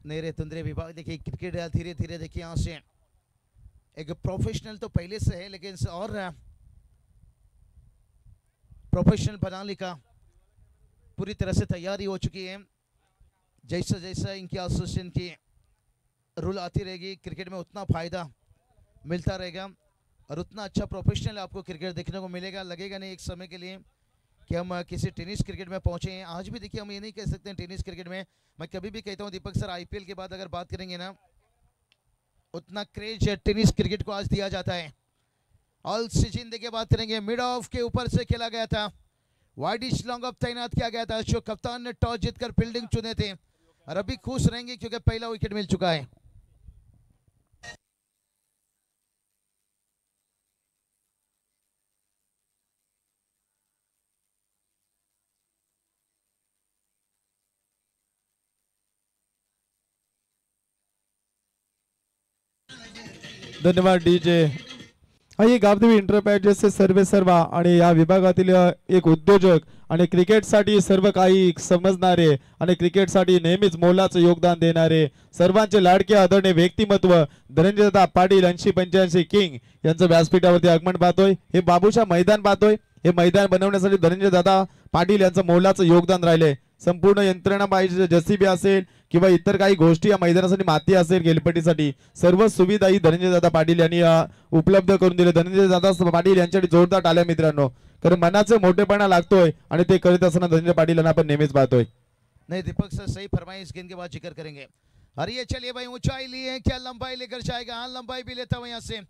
नेरे तुंदरे विभाग देखिए क्रिकेट धीरे धीरे देखिए यहाँ से एक प्रोफेशनल तो पहले से है लेकिन और प्रोफेशनल बनाने का पूरी तरह से तैयारी हो चुकी है। जैसा जैसा इनकी एसोसिएशन की रूल आती रहेगी क्रिकेट में उतना फायदा मिलता रहेगा और उतना अच्छा प्रोफेशनल आपको क्रिकेट देखने को मिलेगा। लगेगा नहीं एक समय के लिए कि हम किसी टेनिस क्रिकेट में पहुंचे हैं। आज भी देखिए हम ये नहीं कह सकते हैं टेनिस क्रिकेट में, मैं कभी भी कहता हूं दीपक सर आईपीएल के बाद अगर बात करेंगे ना उतना क्रेज टेनिस क्रिकेट को आज दिया जाता है। ऑल सीजन देखिए बात करेंगे मिड ऑफ के ऊपर से खेला गया था, वाइडिश लॉन्ग ऑफ तैनात किया गया था। अशोक कप्तान ने टॉस जीतकर फील्डिंग चुने थे और अभी खुश रहेंगे क्योंकि पहला विकेट मिल चुका है। धन्यवाद डीजे। ही गावदेवी इंटरप्राइजेसचे सर्वे सर्वा आणि या विभागातील एक उद्योजक आणि क्रिकेटसाठी सर्व काही समजणारे आणि क्रिकेटसाठी नेहमीच मोलाचं योगदान देणारे सर्वांचे लाडके आदरणीय व्यक्तिमत्व धनंजयदा पाटील 80-85 किंग यांचं व्यासपीठावरती आगमन पाहतोय। हे बाबूशा मैदान पाहतोय। हे मैदान बनवण्यासाठी धनंजयदा पाटील यांचं मोलाचं योगदान राहिले। संपूर्ण यंत्रणा पाहिजे, जेसीबी असेल किंवा इतर काही गोष्टी या मैदानासाठी, माती असेल खेळपट्टीसाठी, सर्व सुविधा ही धनंजयदा पाटील यांनी उपलब्ध करून दिले। धनंजयदा पाटील यांच्यासाठी जोरदार टाळ्या मित्रांनो, कारण मनाचे मोठेपणा लागतोय आणि ते करत असताना धनंजय पाटील यांना आपण नेहमीच पाहतोय। नहीं दीपक सर सही फरमाइश इस गेंद के बाद जिक्र करेंगे। और ये चलिए भाई ऊंचाई लिए क्या लंबाई लेकर जाएगा, हाँ लंबाई भी लेता हुआ यहाँ से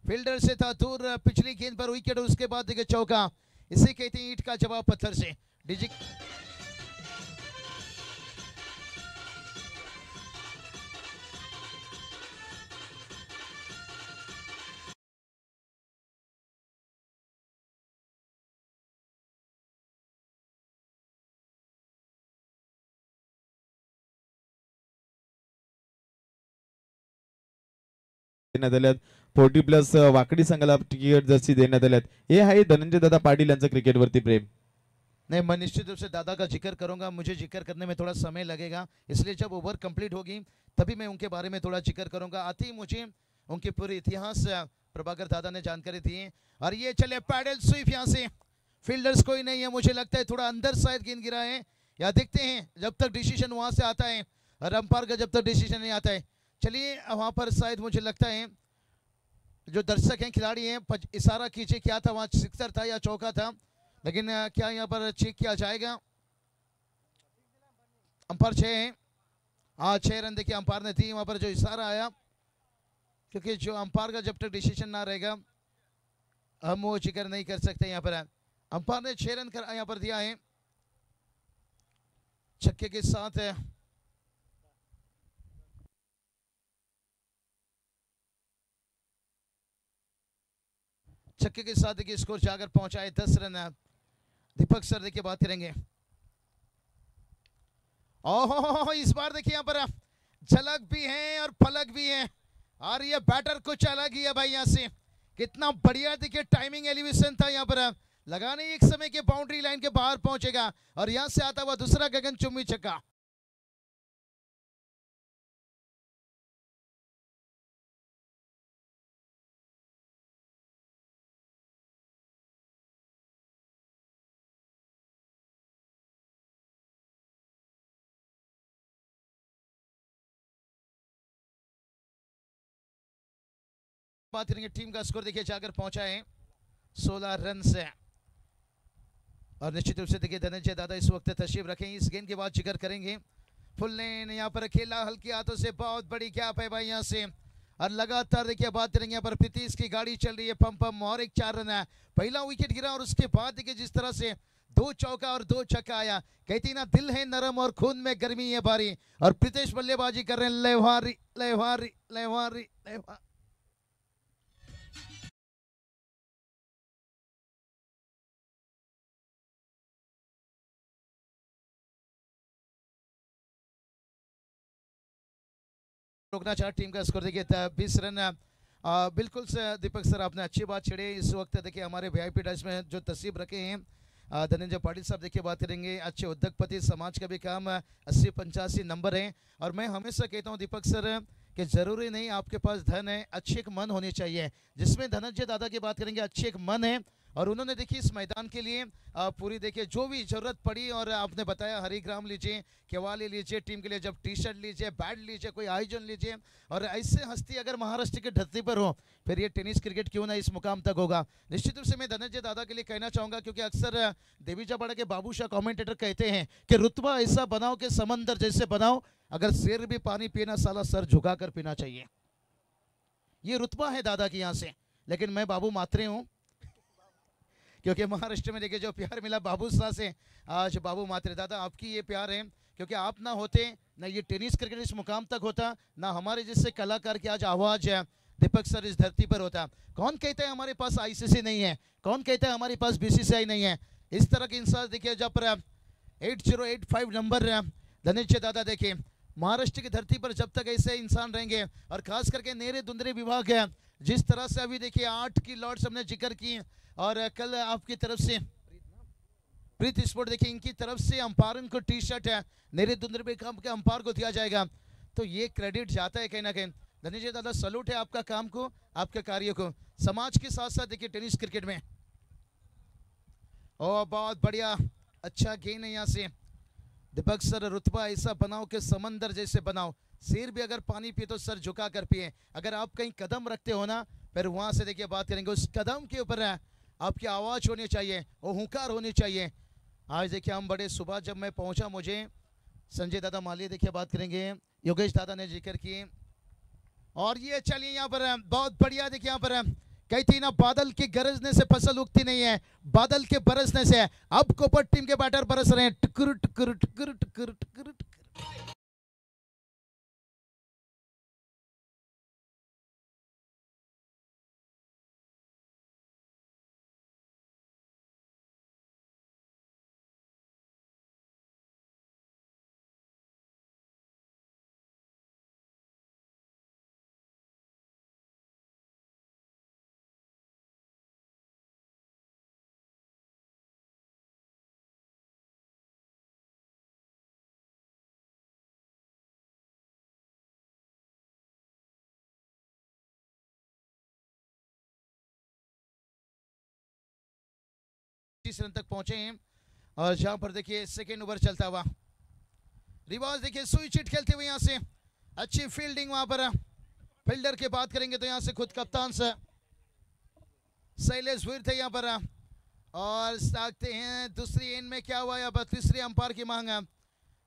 फील्डर से था दूर, पिछली गेंद पर विकेट, उसके बाद देखिए चौका। इसे कहते हैं ईंट का जवाब पत्थर से। डिजिक देण्यात आल्यात 40+ वाकडी संघाला तिकीट जर्सी देण्यात आल्यात। हे आहे धनंजयदा पाटील यांचं क्रिकेटवरती प्रेम। नहीं मैं निश्चित रूप से दादा का जिक्र करूंगा, मुझे जिक्र करने में थोड़ा समय लगेगा, इसलिए जब ओवर कंप्लीट होगी तभी मैं उनके बारे में थोड़ा जिक्र करूंगा। आती मुझे उनके पूरे इतिहास प्रभाकर दादा ने जानकारी दी है। और ये चले पैडल स्वीप, यहाँ से फील्डर्स कोई नहीं है, मुझे लगता है थोड़ा अंदर शायद गेंद गिरा है, या देखते हैं जब तक डिसीजन वहां से आता है और अंपायर का जब तक डिसीजन नहीं आता है। चलिए वहां पर शायद मुझे लगता है जो दर्शक हैं खिलाड़ी हैं इशारा कीजिए क्या था वहां, सिक्सर था या चौका था, लेकिन क्या यहाँ पर चेक किया जाएगा। अंपायर 6 है, हाँ 6 रन देखिए अंपायर ने दी, वहां पर जो इशारा आया, क्योंकि जो अंपायर का जब तक डिसीजन ना रहेगा हम वो जिक्र नहीं कर सकते। यहाँ पर अंपायर ने 6 रन कर यहाँ पर दिया है छक्के के साथ। छक्के के साथ देखिए स्कोर जाकर पहुंचा है 10 रन। दीपक सर देखिए बात करेंगे। ओहो इस बार देखिए यहाँ पर झलक भी है और फलक भी है, और ये बैटर कुछ अलग ही है भाई। यहाँ से कितना बढ़िया देखिए टाइमिंग एलिवेशन था, यहाँ पर लगाने एक समय के बाउंड्री लाइन के बाहर पहुंचेगा और यहाँ से आता हुआ दूसरा गगनचुंबी छक्का। बात करेंगे टीम का स्कोर देखिए जाकर पहुंचा है 16 रन से। और निश्चित रूप से देखिए धनंजय दादा इस वक्त तशरीफ रखें। इस गेंद के बाद जिक्र करेंगे फुल लेन, यहाँ पर खेला हल्के हाथों से, बहुत बड़ी गैप है भाई यहाँ से। और लगातार देखिए बात करेंगे यहाँ पर प्रीतीश की गाड़ी चल रही है पम पम, और एक 4 रन है। पहला विकेट गिरा और उसके बाद देखिए जिस तरह से 2 चौका और 2 छक्का आया, कहती ना दिल है नरम और खून में गर्मी है भारी। और प्रीतेश बल्लेबाजी कर रहे हैं लेवारी लेवारी लेवारी लेवारी। रोकना चाह टीम का स्कोर देखिए 20 रन। बिल्कुल से दीपक सर आपने अच्छी बात छेड़ी। इस वक्त देखिए हमारे वीआईपी डैश में जो तस्वीर रखे हैं धनंजय पाटिल साहब देखिए बात करेंगे, अच्छे उद्योगपति, समाज का भी काम 80-85 नंबर है। और मैं हमेशा कहता हूँ दीपक सर कि जरूरी नहीं आपके पास धन है, अच्छे एक मन होने चाहिए, जिसमें धनंजय दादा की बात करेंगे अच्छे एक मन है। और उन्होंने देखिए इस मैदान के लिए पूरी देखिए जो भी जरूरत पड़ी, और आपने बताया हरिग्राम लीजिए, केवाली लीजिए, टीम के लिए जब टी शर्ट लीजिए, बैट लीजिए, कोई आयोजन लीजिए, और ऐसे हस्ती अगर महाराष्ट्र की धरती पर हो फिर ये टेनिस क्रिकेट क्यों ना इस मुकाम तक होगा। निश्चित रूप से मैं धनंजय दादा के लिए कहना चाहूंगा, क्योंकि अक्सर देवीजापाड़ा के बाबू शाह कॉमेंटेटर कहते हैं कि रुतबा ऐसा बनाओ कि समंदर जैसे बनाओ, अगर शेर भी पानी पीना साला सर झुका कर पीना चाहिए। ये रुतबा है दादा की यहाँ से। लेकिन मैं बाबू मात्रे हूँ, क्योंकि महाराष्ट्र में देखिए जो प्यार मिला बाबू शाह से, आज बाबू मात्रे दादा आपकी ये प्यार है, क्योंकि आप ना होते ना ये टेनिस क्रिकेट इस मुकाम तक होता, ना हमारे जैसे कलाकार की आज आवाज है दीपक सर इस धरती पर होता। कौन कहता है हमारे पास आईसीसी नहीं है, कौन कहता है हमारे पास बीसीसीआई नहीं है। इस तरह के इंसान देखिए जब 8085 नंबर धनंजय दादा देखिए, महाराष्ट्र की धरती पर जब तक ऐसे इंसान रहेंगे, और खास करके नेरे दुंदरे विभाग है, जिस तरह से अभी देखिए 8 की लॉर्ड्स हमने जिक्र की, और कल आपकी तरफ से प्रीत स्पोर्ट देखिए इनकी तरफ से अंपायरन को टी शर्ट है नेरे दुंदरे विभाग के अंपायर को दिया जाएगा, तो ये क्रेडिट जाता है कहीं ना कहीं। धनंजय दादा सलूट है आपका काम को, आपके कार्य को, समाज के साथ साथ देखिए टेनिस क्रिकेट में। और बहुत बढ़िया अच्छा गेम है यहाँ से दीपक सर, रुतबा ऐसा बनाओ कि समंदर जैसे बनाओ, शेर भी अगर पानी पिए तो सर झुका कर पिए। अगर आप कहीं कदम रखते हो ना, फिर वहां से देखिए बात करेंगे उस कदम के ऊपर आपकी आवाज होनी चाहिए, वो हुंकार होनी चाहिए। आज देखिए हम बड़े सुबह जब मैं पहुंचा, मुझे संजय दादा माली देखिए बात करेंगे, योगेश दादा ने जिक्र किए, और ये चलिए यहाँ पर बहुत बढ़िया देखिए यहाँ पर कहती ना बादल के गरजने से फसल उगती नहीं है, बादल के बरसने से। अब कोपट टीम के बैटर बरस रहे हैं, टुकुर टुकुर टुकुर टुकुर टुकुर टुकुर। रन तक पहुंचे हैं, और जहां पर देखिए सेकेंड ओवर चलता हुआ रिवाज देखिए सुई चिट खेलते हुए यहाँ से अच्छी फील्डिंग, वहां पर फील्डर की बात करेंगे तो यहाँ से खुद कप्तान से शैलेश वीर थे यहाँ पर, और देखते हैं दूसरी एंड में क्या हुआ, या तीसरी अंपायर की मांग है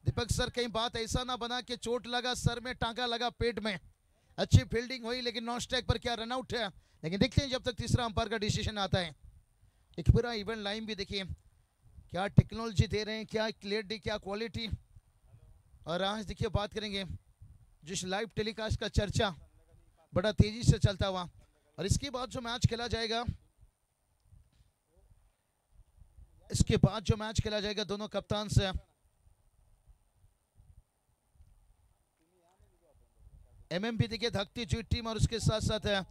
दीपक सर, कहीं बात ऐसा ना बना कि चोट लगा सर में, टांका लगा पेट में। अच्छी फील्डिंग हुई लेकिन नॉन स्ट्राइक पर क्या रनआउट है, लेकिन देखते हैं जब तक तीसरा अंपायर का डिसीजन आता है। एक पूरा इवेंट लाइन भी देखिए क्या टेक्नोलॉजी दे रहे हैं, क्या क्लियरिटी, क्या क्वालिटी। और आज देखिए बात करेंगे जिस लाइव टेलीकास्ट का चर्चा बड़ा तेजी से चलता हुआ, और इसके बाद जो मैच खेला जाएगा, इसके बाद जो मैच खेला जाएगा दोनों कप्तान से एमएमपी देखिए धकती जुई टीम, और उसके साथ साथ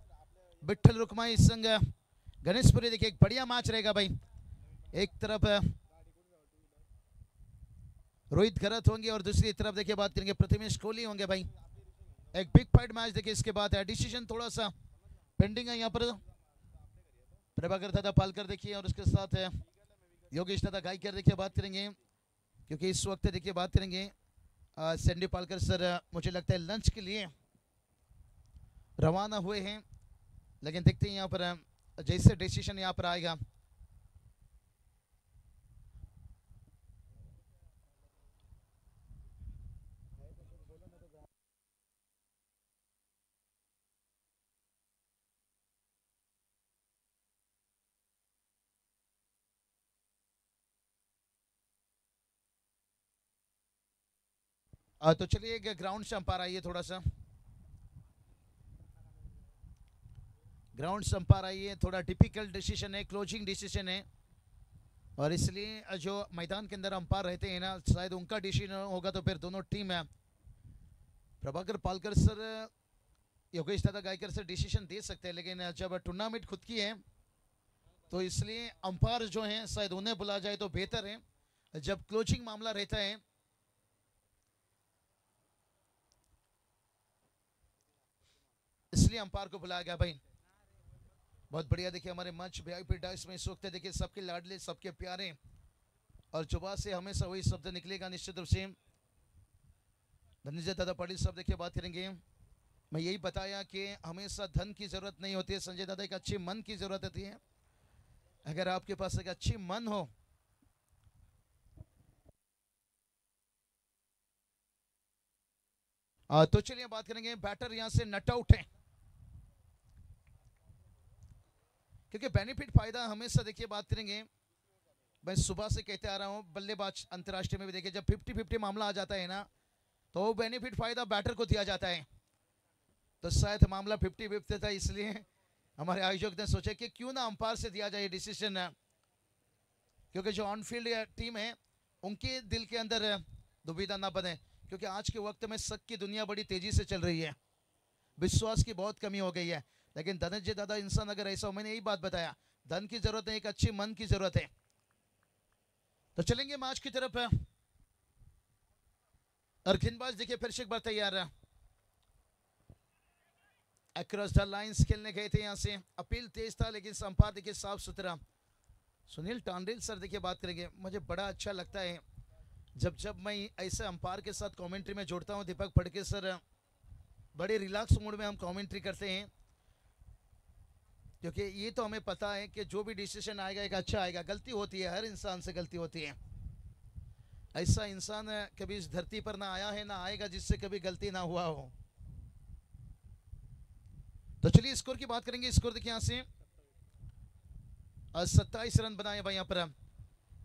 विठल रुकमाई संघ गणेशपुरी देखिए एक बढ़िया मैच रहेगा भाई। एक तरफ रोहित खरत होंगे और दूसरी तरफ देखिए बात करेंगे प्रथमेश कोहली होंगे भाई। एक बिग फाइट मैच देखिए, इसके बाद है डिसीजन थोड़ा सा पेंडिंग है यहाँ पर। प्रभाकर दादा पालकर देखिए, और उसके साथ है योगेश दादा गायकर देखिए बात करेंगे, क्योंकि इस वक्त देखिए बात करेंगे सैंडी पालकर सर मुझे लगता है लंच के लिए रवाना हुए हैं, लेकिन देखते हैं यहाँ पर जैसे डिसीजन यहाँ पर आएगा। तो चलिए ग्राउंड से अंपायर आइए, थोड़ा सा ग्राउंड से अंपायर आइए। थोड़ा डिफिकल्ट डिसीजन है, क्लोजिंग डिसीजन है, और इसलिए जो मैदान के अंदर अंपायर रहते हैं ना, शायद उनका डिसीजन होगा तो फिर दोनों टीम है प्रभाकर पालकर सर, योगेश दादा गायकर सर डिसीजन दे सकते हैं, लेकिन जब टूर्नामेंट खुद की है तो इसलिए अंपायर जो हैं शायद उन्हें बुला जाए तो बेहतर है जब क्लोजिंग मामला रहता है। इसलिए अंपायर को बुलाया गया भाई। बहुत बढ़िया। देखिए हमारे मंच वीआईपी डाइस में इस वक्त देखिए सबके लाडले सबके प्यारे और जुबा से हमेशा वही शब्द निकलेगा निश्चित रूप से। धनंजय दादा पाटिल साहब देखिए बात करेंगे। मैं यही बताया कि हमेशा धन की जरूरत नहीं होती है संजय दादा, एक अच्छे मन की जरूरत होती है। अगर आपके पास एक अच्छी मन हो तो चलिए बात करेंगे। बैटर यहां से नट आउट है क्योंकि बेनिफिट फायदा हमेशा देखिए बात करेंगे। मैं सुबह से कहते आ रहा हूं बल्लेबाज अंतरराष्ट्रीय में भी देखिए जब 50-50 मामला आ जाता है ना तो वो बेनिफिट फायदा बैटर को दिया जाता है। तो शायद मामला 50-50 था, इसलिए हमारे आयोजक ने सोचा कि क्यों ना अंपायर से दिया जाए डिसीजन, क्योंकि जो ऑन फील्ड टीम है उनके दिल के अंदर दुविधा ना बने। क्योंकि आज के वक्त में शक की दुनिया बड़ी तेजी से चल रही है, विश्वास की बहुत कमी हो गई है। लेकिन धनंजय दादा इंसान अगर ऐसा हो, मैंने यही बात बताया, धन की जरूरत है, एक अच्छी मन की जरूरत है। तो चलेंगे मैच की तरफ। और गेंदबाज देखिए फिर से एक बार तैयार है। अक्रॉस द लाइंस खेलने गए थे, यहां से अपील तेज था लेकिन संपाद देखिए साफ सुथरा। सुनील टांडेल सर देखिए बात करेंगे। मुझे बड़ा अच्छा लगता है जब मैं ऐसे अंपायर के साथ कमेंट्री में जोड़ता हूं। दीपक फड़के सर बड़े रिलैक्स मूड में हम कमेंट्री करते हैं, क्योंकि ये तो हमें पता है कि जो भी डिसीजन आएगा एक अच्छा आएगा। गलती होती है, हर इंसान से गलती होती है। ऐसा इंसान कभी इस धरती पर ना आया है ना आएगा जिससे कभी गलती ना हुआ हो। तो चलिए स्कोर की बात करेंगे। स्कोर देखिए यहां से 27 रन बनाए भाई। यहां पर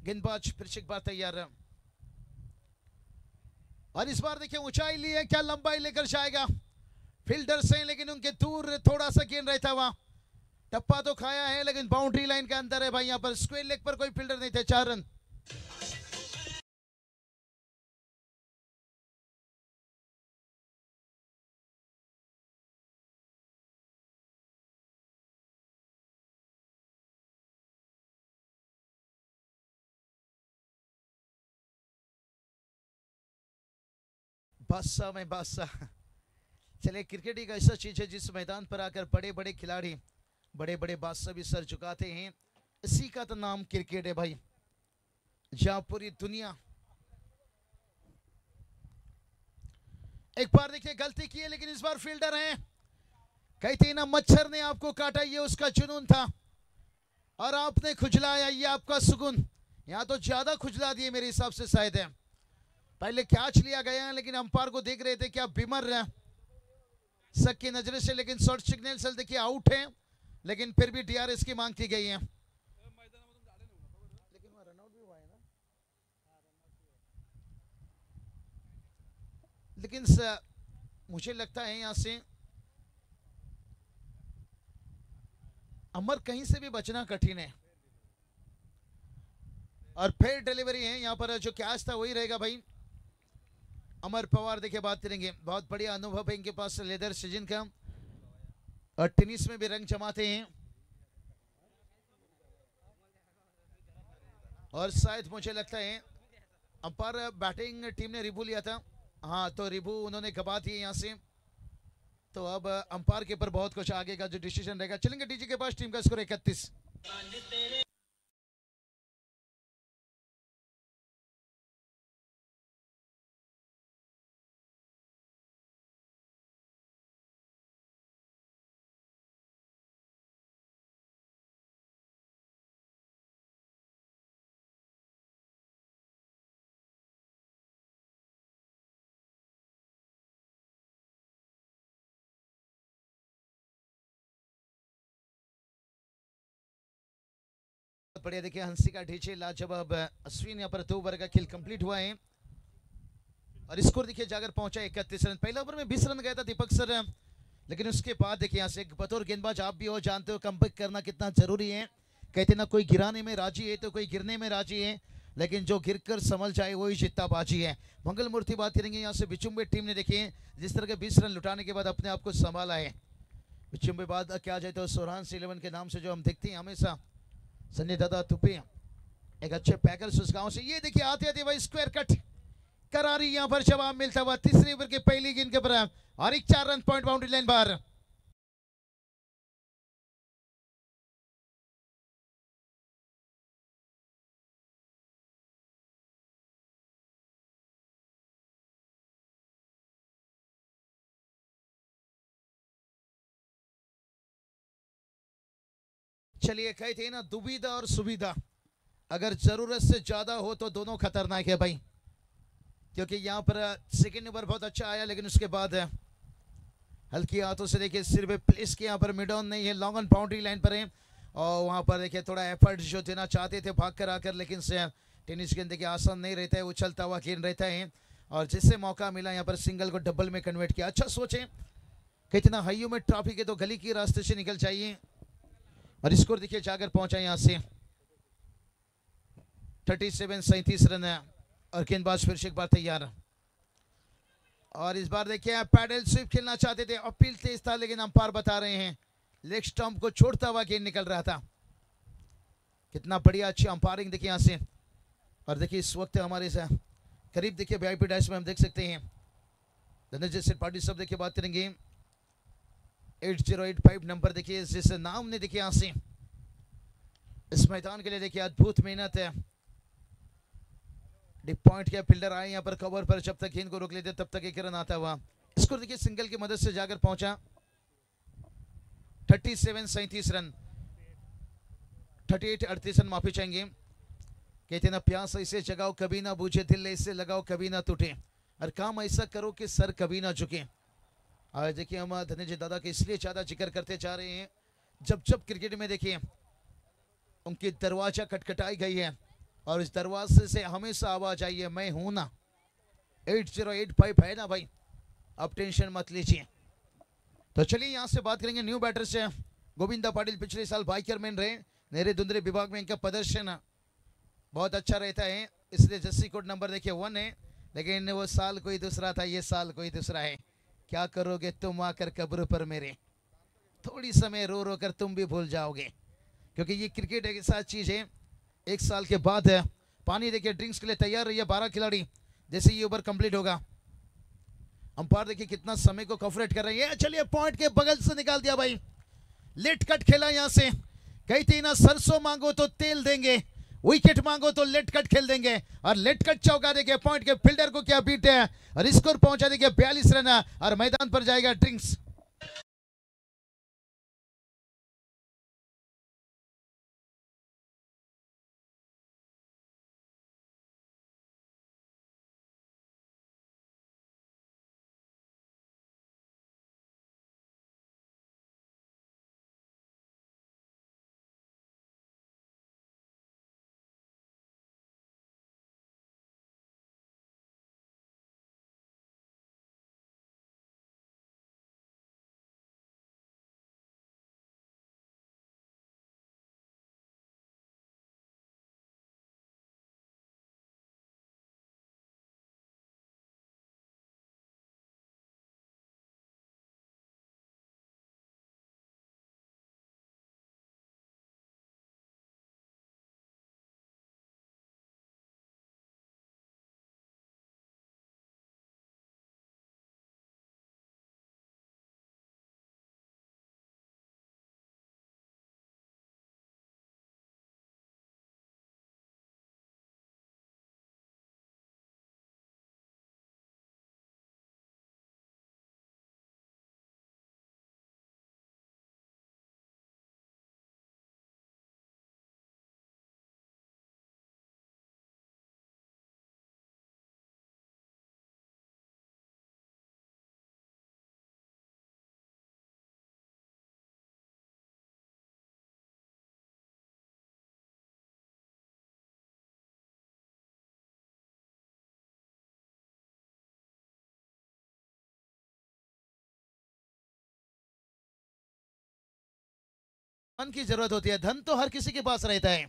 गेंदबाज फिर से एक बार तैयार है और इस बार देखिए ऊंचाई ली है, क्या लंबाई लेकर जाएगा। फील्डर से लेकिन उनके दूर थोड़ा सा गेंद रहता वहां। टप्पा तो खाया है लेकिन बाउंड्री लाइन के अंदर है भाई। यहां पर स्क्वायर लेग पर कोई फील्डर नहीं थे। 4 रन। बादशाह में बादशाह। चले क्रिकेट एक ऐसा चीज है जिस मैदान पर आकर बड़े बड़े खिलाड़ी बड़े बड़े बादशाह भी सर झुकाते हैं। इसी का तो नाम क्रिकेट है भाई, जहां पूरी दुनिया। एक बार देखिए गलती की है लेकिन इस बार फील्डर हैं। कहते ना मच्छर ने आपको काटा, ये उसका जुनून था और आपने खुजलाया, ये आपका सुकून। यहां तो ज्यादा खुजला दिए मेरे हिसाब से शायद है। पहले कैच लिया गया है लेकिन अंपायर को देख रहे थे क्या बीमर शक की नजर से, लेकिन शॉर्ट सिग्नल से देखिए आउट है। लेकिन फिर भी डीआरएस की मांग की गई है। लेकिन वहां रनआउट भी हुआ है ना। लेकिन मुझे लगता है यहां से अमर कहीं से भी बचना कठिन है और फेयर डिलीवरी है। यहां पर जो कैच था वही रहेगा भाई। अमर पवार देखिए बात करेंगे। बहुत बढ़िया अनुभव है इनके पास लेदर सीजन का और टेनिस में भी रंग जमाते हैं। और शायद मुझे लगता है अंपायर बैटिंग टीम ने रिबू लिया था। हाँ, तो रिबू उन्होंने गवा दिए यहां से। तो अब अंपायर के ऊपर बहुत कुछ आगे का जो डिसीजन रहेगा। चलेंगे डीजी के पास। टीम का स्कोर 31। बढ़िया देखिए हंसिका ढीचे लाजवाब अश्विन यहाँ पर 2 ओवर का खेल कंप्लीट हुआ है और स्कोर देखिए जाकर पहुंचा 31 रन। पहले ओवर में 20 रन गया था दीपक सर, लेकिन उसके बाद देखिए यहाँ से बतौर गेंदबाज आप भी हो जानते हो कमबैक करना कितना जरूरी है। कहते ना कोई गिराने में राजी है तो कोई गिरने में राजी है, लेकिन जो गिरकर संभल जाए वही जीतता बाजी है। मंगल मूर्ति बात करेंगे। यहाँ से बिचुम्बे टीम ने देखिए जिस तरह के 20 रन लुटाने के बाद अपने आप को संभाला है। बिचुम्बे बाद क्या जाए तो सोरांस 11 के नाम से जो हम देखते हैं हमेशा संजय दादा तुपे एक अच्छे पैकर उस गांव से, ये देखिए आते आते भाई स्क्वायर कट करारी यहां पर जवाब मिलता हुआ तीसरे ओवर के पहली गेंद के पर और एक 4 रन पॉइंट बाउंड्री लाइन पर। चलिए कहते हैं ना दुविधा और सुविधा, अगर जरूरत से ज्यादा हो तो दोनों खतरनाक है भाई, क्योंकि यहाँ पर सेकेंड ओवर बहुत अच्छा आया लेकिन उसके बाद हल्की हाथों से देखिए सिर्फ प्लेस के यहाँ पर मिड ऑन नहीं है, लॉन्ग ऑन बाउंड्री लाइन पर है और वहाँ पर देखिए थोड़ा एफर्ट जो देना चाहते थे भाग कर आकर, लेकिन से टेनिस गेंद देखिए आसान नहीं रहता है, उछलता हुआ गेंद रहता है और जिससे मौका मिला यहाँ पर सिंगल को डबल में कन्वर्ट किया। अच्छा सोचें कितना हाइयों में ट्रैफिक है तो गली के रास्ते से निकल जाइए और स्कोर देखिए जाकर पहुंचा यहाँ से 37 रन है और गेंदबाज फिर से एक बार तैयार और इस बार देखिए पैडल स्वीप खेलना चाहते थे, अपील तेज था लेकिन अंपायर बता रहे हैं लेग स्टंप को छोड़ता हुआ गेंद निकल रहा था। कितना बढ़िया अच्छी अंपायरिंग देखिए यहाँ से। और देखिए इस वक्त हमारे करीब देखिए वीआईपी डाइस में हम देख सकते हैं धनंजय सेठ पाटिल सब देखिए बात करेंगे 8085 नंबर देखिए जिस नाम ने देखिए यहाँ से इस मैदान के लिए देखिए अद्भुत मेहनत है। डिप पॉइंट के फील्डर आए यहाँ पर कवर पर, जब तक गेंद को रोक लेते तब तक एक रन आता हुआ। इसको देखिए सिंगल की मदद से जाकर पहुंचा 37 रन 38 रन माफी चाहेंगे। कहते ना प्यास ऐसे जगाओ कभी ना बूझे, दिल ऐसे लगाओ कभी ना टूटे और काम ऐसा करो कि सर कभी ना झुके। आज देखिए हम धनंजय दादा के इसलिए ज्यादा जिक्र करते जा रहे हैं, जब जब क्रिकेट में देखिए उनकी दरवाजा खटखटाई गई है और इस दरवाजे से हमेशा आवाज आई है मैं हूं ना। 8085 है ना भाई, अब टेंशन मत लीजिए। तो चलिए यहां से बात करेंगे न्यू बैटर से। गोविंदा पाटिल पिछले साल बाइकर मैन रहे, नेरे धुंधरे विभाग में इनका प्रदर्शन बहुत अच्छा रहता है, इसलिए जर्सी कोड नंबर देखिए 1 है, लेकिन वो साल कोई दूसरा था, ये साल कोई दूसरा है। क्या करोगे तुम आकर कब्र पर मेरे, थोड़ी समय रो रो कर तुम भी भूल जाओगे, क्योंकि ये क्रिकेट एक ऐसा चीज है, एक साल के बाद है पानी देखिए ड्रिंक्स के लिए तैयार रहिए 12 खिलाड़ी जैसे ये ओवर कंप्लीट होगा। अंपायर देखिए कितना समय को कवरेट कर रहे हैं। चलिए पॉइंट के बगल से निकाल दिया भाई, लेट कट खेला यहां से। कहते ना सरसों मांगो तो तेल देंगे, विकेट मांगो तो लेट कट खेल देंगे और लेट कट चौका देंगे, पॉइंट के फील्डर को क्या बीट है और स्कोर पहुंचा देंगे 42 रन और मैदान पर जाएगा ड्रिंक्स। धन की जरूरत होती है, धन तो हर किसी के पास रहता है,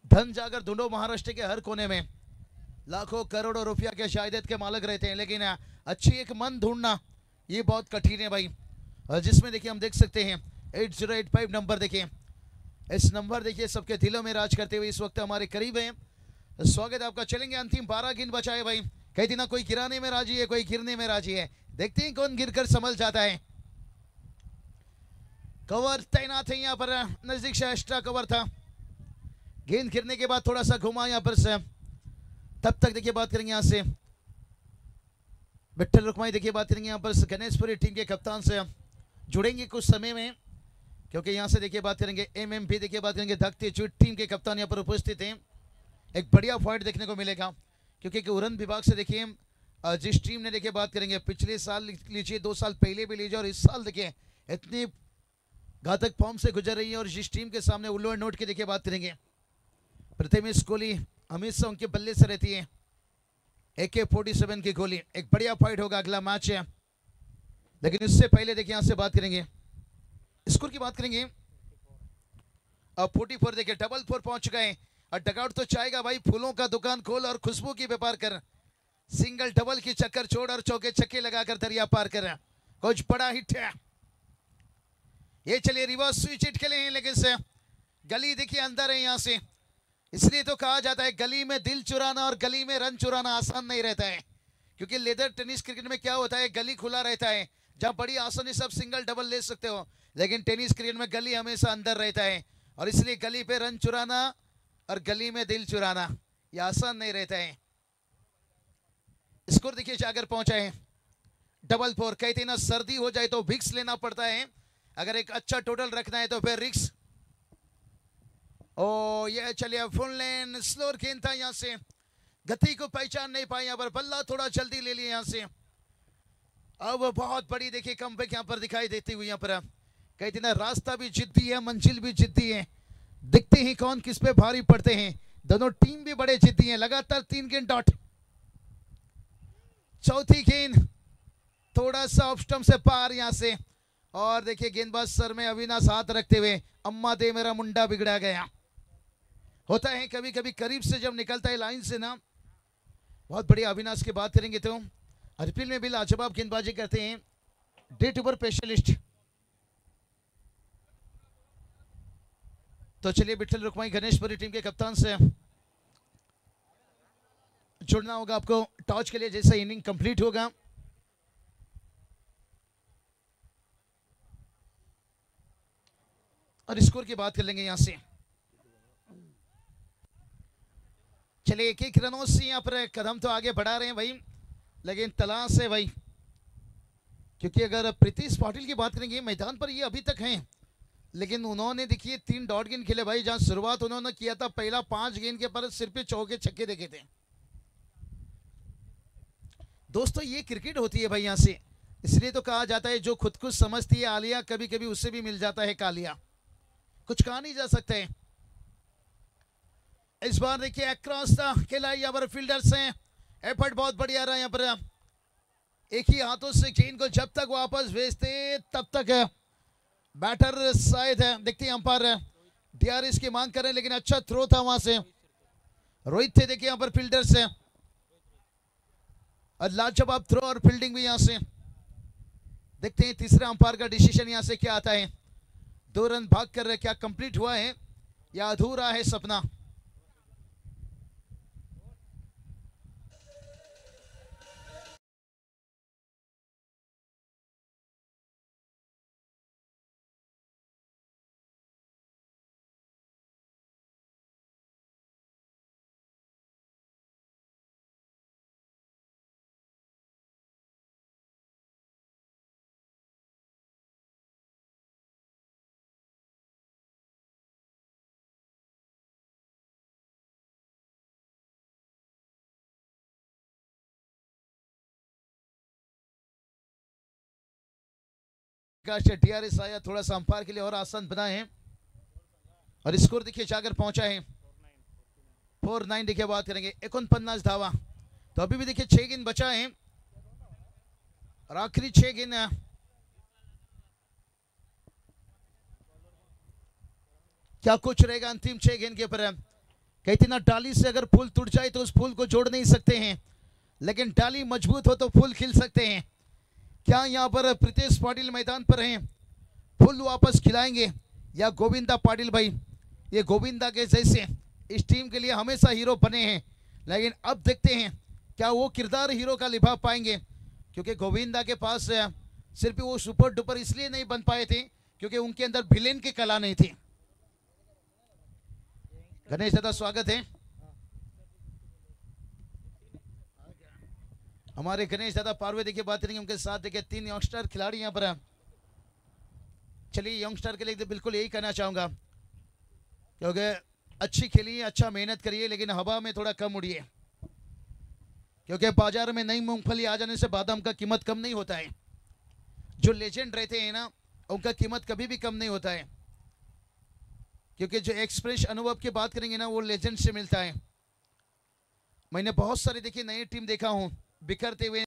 धन जाकर ढूंढो महाराष्ट्र के हर कोने में लाखों करोड़ों रुपया के शायद के मालिक रहते हैं, लेकिन अच्छी एक मन ढूंढना ये बहुत कठिन है भाई। और जिसमें देखिए हम देख सकते हैं 8085 नंबर देखिए इस नंबर देखिए सबके दिलों में राज करते हुए इस वक्त हमारे करीब है। स्वागत है आपका। चलेंगे अंतिम 12 गेंद बचाए भाई। कई दिनों कोई गिराने में राजी है, कोई गिरने में राजी है। देखते हैं कौन गिरकर संभल जाता है। कवर तैनात है यहाँ पर, नजदीक से एक्स्ट्रा कवर था। गेंद गिरने के बाद थोड़ा सा घुमा यहाँ पर से। तब तक देखिए बात करेंगे यहाँ से विठल रुकमाई। देखिए बात करेंगे यहाँ पर गणेशपुरी टीम के कप्तान से जुड़ेंगे कुछ समय में, क्योंकि यहाँ से देखिए बात करेंगे एमएमपी। देखिए बात करेंगे धकती चुट टीम के कप्तान यहाँ पर उपस्थित हैं। एक बढ़िया फाइट देखने को मिलेगा, क्योंकि उड़न विभाग से देखिए जिस टीम ने देखिए बात करेंगे पिछले साल लीजिए, 2 साल पहले भी लीजिए, और इस साल देखिए इतनी घातक फॉर्म से गुजर रही है, और जिस टीम के सामने उल्लू नोट की देखिए बात करेंगे प्रथमेश कोहली हमेशा उनके बल्ले से रहती है। AK-47 की गोली। एक बढ़िया फाइट होगा, अगला मैच है। लेकिन इससे पहले देखिए यहां से बात करेंगे स्कोर की बात करेंगे। अब 44 देखिए डबल 4 पहुंच गए, और डगआउट तो चाहेगा भाई फूलों का दुकान खोल और खुशबू की व्यापार कर। सिंगल डबल की चक्कर छोड़ और चौके छक्के लगाकर दरिया पार कर। कुछ बड़ा हिट है ये। चलिए रिवर्स स्विच हिट खेले हैं, लेकिन से गली देखिए अंदर है यहाँ से। इसलिए तो कहा जाता है गली में दिल चुराना और गली में रन चुराना आसान नहीं रहता है, क्योंकि लेदर टेनिस क्रिकेट में क्या होता है, गली खुला रहता है जहां बड़ी आसानी से आप सिंगल डबल ले सकते हो, लेकिन टेनिस क्रिकेट में गली हमेशा अंदर रहता है, और इसलिए गली पे रन चुराना और गली में दिल चुराना ये आसान नहीं रहता है। स्कोर देखिए जाकर पहुंचा है डबल 4। कहते ना सर्दी हो जाए तो विक्स लेना पड़ता है, अगर एक अच्छा टोटल रखना है तो फिर रिक्स। ओ ये चलिए फुल लेन स्लोर गेंद था, यहां से गति को पहचान नहीं पाई, यहां पर बल्ला थोड़ा जल्दी ले लिया यहां से। अब बहुत बड़ी देखिए कमबैक यहां पर दिखाई देती हुई। यहां पर कहते ना रास्ता भी जिद्दी है, मंजिल भी जिद्दी है, दिखते ही कौन किस पे भारी पड़ते हैं। दोनों टीम भी बड़े जिद्दी हैं। लगातार 3 गेंद डॉट। चौथी गेंद थोड़ा सा ऑफ स्टंप से पार यहां से, और देखिए गेंदबाज सर में अविनाश हाथ रखते हुए, अम्मा दे मेरा मुंडा बिगड़ा गया। होता है कभी कभी करीब से जब निकलता है लाइन से ना, बहुत बढ़िया। अविनाश की बात करेंगे तो आईपीएल में भी लाजवाब गेंदबाजी करते हैं, डेट ओवर स्पेशलिस्ट। तो चलिए विठल रुकमाई गणेशपुरी टीम के कप्तान से जुड़ना होगा आपको टॉस के लिए, जैसे इनिंग कंप्लीट होगा। और स्कोर की बात कर लेंगे यहां से। चलिए 1-1 रनों से यहाँ पर कदम तो आगे बढ़ा रहे हैं भाई, लेकिन तलाश है भाई, क्योंकि अगर प्रीतिश पाटिल की बात करेंगे मैदान पर ये अभी तक हैं, लेकिन उन्होंने देखिए 3 डॉट गेंद खेले भाई, जहां शुरुआत उन्होंने किया था पहला 5 गेंद के पर सिर्फ चौके छक्के देखे थे। दोस्तों ये क्रिकेट होती है भाई यहाँ से, इसलिए तो कहा जाता है जो खुद को समझती है आलिया, कभी कभी उससे भी मिल जाता है कालिया। कुछ कहा नहीं जा सकता है। इस बार देखिए अक्रॉस द खेला यहाँ पर फील्डर्स हैं, एफर्ट बहुत बढ़िया रहा यहाँ पर। एक ही हाथों से गेंद को जब तक वापस भेजते तब तक बैटर शायद है, देखते हैं अंपायर डीआरएस की मांग करें, लेकिन अच्छा थ्रो था वहां से। रोहित थे देखिए यहाँ पर फील्डर्स हैं, और लाजवाब थ्रो और फील्डिंग भी यहाँ से। देखते हैं तीसरा अंपायर का डिसीजन यहाँ से क्या आता है। 2 रन भाग कर क्या कंप्लीट हुआ है या अधूरा है सपना। डीआरएस आया, थोड़ा सा अंपायर के लिए और आसान बना है, और स्कोर देखिए जाकर पहुंचा है 4-9। देखिए बात करेंगे 49 धावा। तो अभी भी देखिए 6 गेंद बचा है, और आखिरी 6 गेंद क्या कुछ रहेगा अंतिम 6 गेंद के ऊपर। कहते ना डाली से अगर फूल टूट जाए तो उस फूल को जोड़ नहीं सकते हैं, लेकिन डाली मजबूत हो तो फूल खिल सकते हैं। क्या यहाँ पर प्रीतेश पाटिल मैदान पर हैं, फूल वापस खिलाएंगे या गोविंदा पाटिल भाई ये गोविंदा के जैसे इस टीम के लिए हमेशा हीरो बने हैं, लेकिन अब देखते हैं क्या वो किरदार हीरो का निभा पाएंगे, क्योंकि गोविंदा के पास सिर्फ वो सुपर डुपर इसलिए नहीं बन पाए थे क्योंकि उनके अंदर विलेन की कला नहीं थी। गणेश दादा स्वागत है। हमारे गणेश दादा पार्वे देखिए बात करेंगे, उनके साथ देखिए 3 यंगस्टर खिलाड़ी यहाँ पर हैं। चलिए यंगस्टर के लिए तो बिल्कुल यही कहना चाहूंगा, क्योंकि अच्छी खेलिए, अच्छा मेहनत करिए, लेकिन हवा में थोड़ा कम उड़िए, क्योंकि बाजार में नई मूंगफली आ जाने से बादाम का कीमत कम नहीं होता है। जो लेजेंड रहते हैं ना, उनका कीमत कभी भी कम नहीं होता है, क्योंकि जो एक्सपीरियंस अनुभव की बात करेंगे ना, वो लेजेंड से मिलता है। मैंने बहुत सारी देखिए नई टीम देखा हूँ बिखरते हुए,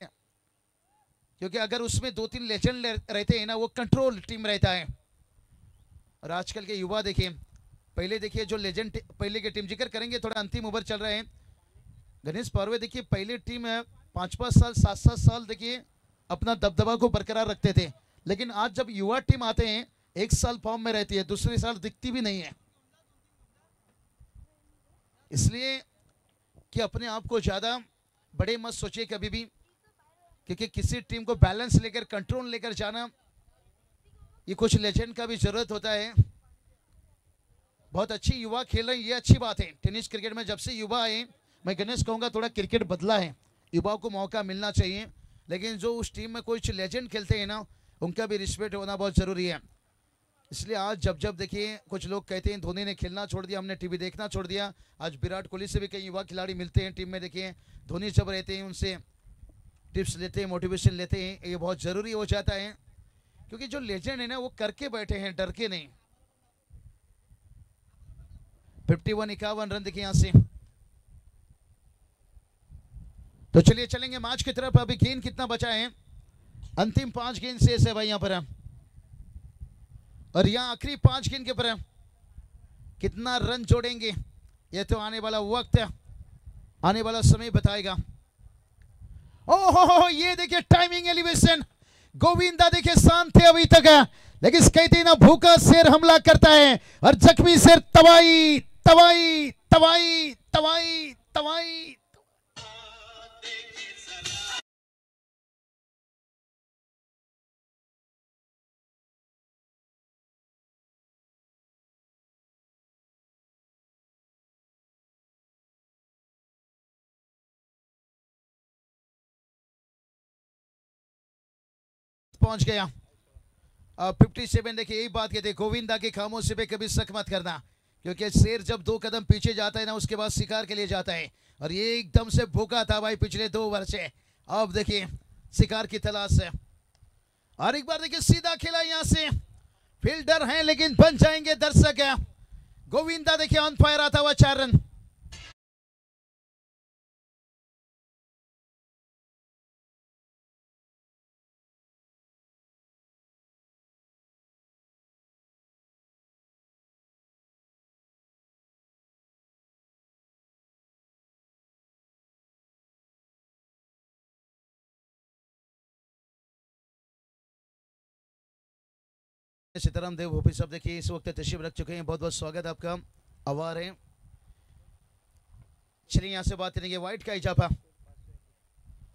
क्योंकि अगर उसमें 2-3 लेजेंड रहते हैं ना, वो कंट्रोल टीम रहता है। और आजकल के युवा देखिए, पहले देखिए जो लेजेंड पहले की टीम जिक्र करेंगे, थोड़ा अंतिम ओवर चल रहे हैं। गणेश पार्वे देखिए पहले टीम है 5-5 साल 7-7 साल देखिए अपना दबदबा को बरकरार रखते थे, लेकिन आज जब युवा टीम आते हैं 1 साल फॉर्म में रहती है, दूसरे साल दिखती भी नहीं है। इसलिए कि अपने आप को ज्यादा बड़े मत सोचिए कभी भी, क्योंकि किसी टीम को बैलेंस लेकर कंट्रोल लेकर जाना, ये कुछ लेजेंड का भी जरूरत होता है। बहुत अच्छी युवा खेल रहे हैं, ये अच्छी बात है। टेनिस क्रिकेट में जब से युवा आए, मैं गणेश कहूंगा थोड़ा क्रिकेट बदला है, युवाओं को मौका मिलना चाहिए, लेकिन जो उस टीम में कुछ लेजेंड खेलते हैं ना, उनका भी रिस्पेक्ट होना बहुत जरूरी है। इसलिए आज जब जब देखिए कुछ लोग कहते हैं धोनी ने खेलना छोड़ दिया, हमने टीवी देखना छोड़ दिया, आज विराट कोहली से भी कई युवा खिलाड़ी मिलते हैं टीम में, देखिए धोनी जब रहते हैं उनसे टिप्स लेते हैं, मोटिवेशन लेते हैं, ये बहुत ज़रूरी हो जाता है, क्योंकि जो लेजेंड है ना वो करके बैठे हैं, डर के नहीं। 51 रन देखिए यहां से। तो चलिए चलेंगे मैच की तरफ। अभी गेंद कितना बचा है, अंतिम 5 गेंद शेष है भाई यहाँ पर, और यहाँ आखिरी 5 गेंद के ऊपर कितना रन जोड़ेंगे, ये तो आने वाला वक्त, आने वाला समय बताएगा। ओहो ये देखिए टाइमिंग एलिवेशन, गोविंदा देखिए शांत थे अभी तक, लेकिन कहते हैं ना भूखा शेर हमला करता है और जख्मी शेर तबाही तबाही तबाही तबाही तबाही। पहुंच गया 57। देखिए यही बात कहते, गोविंदा के खामोशी पे कभी शक मत करना, क्योंकि शेर जब 2 कदम पीछे जाता है ना, उसके बाद शिकार के लिए जाता है, और ये एकदम से भूखा था भाई पिछले 2 वर्ष से। अब देखिए शिकार की तलाश है, और एक बार देखिए सीधा खेला यहां से, फील्डर हैं लेकिन बन जाएंगे दर्शक। गोविंदा देखिए ऑन फायर आता हुआ 4 रन। सीताराम देव भूपी सब देखिए इस वक्त तशरीफ रख चुके हैं, बहुत बहुत स्वागत आपका, आभार है। चलिए यहाँ से बात करेंगे व्हाइट का इजाफा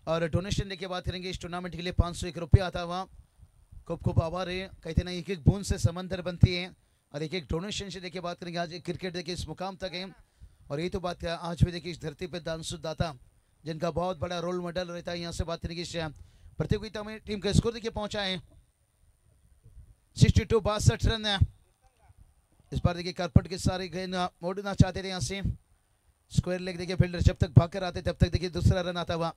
और डोनेशन देखिए बात करेंगे। इस टूर्नामेंट के लिए 501 रुपया आता हुआ, खूब खूब आभार है। कहते ना एक एक बूंद से समंदर बनती है, और एक एक डोनेशन से देखिए बात करेंगे। आज एक क्रिकेट देखिए इस मुकाम तक है, और यही तो बात है आज भी देखिए इस धरती पर दानशुदाता जिनका बहुत बड़ा रोल मॉडल रहता है। यहाँ से बात करेंगे इस प्रतियोगिता में टीम का स्कोर देखिए पहुंचा है 62 रन। इस बार देखिए कारपट के सारे गेंद मोड़ना चाहते थे यहाँ से, स्क्वायर लेग देखिए फील्डर जब तक भागकर आते तब तक देखिए दूसरा रन आता हुआ।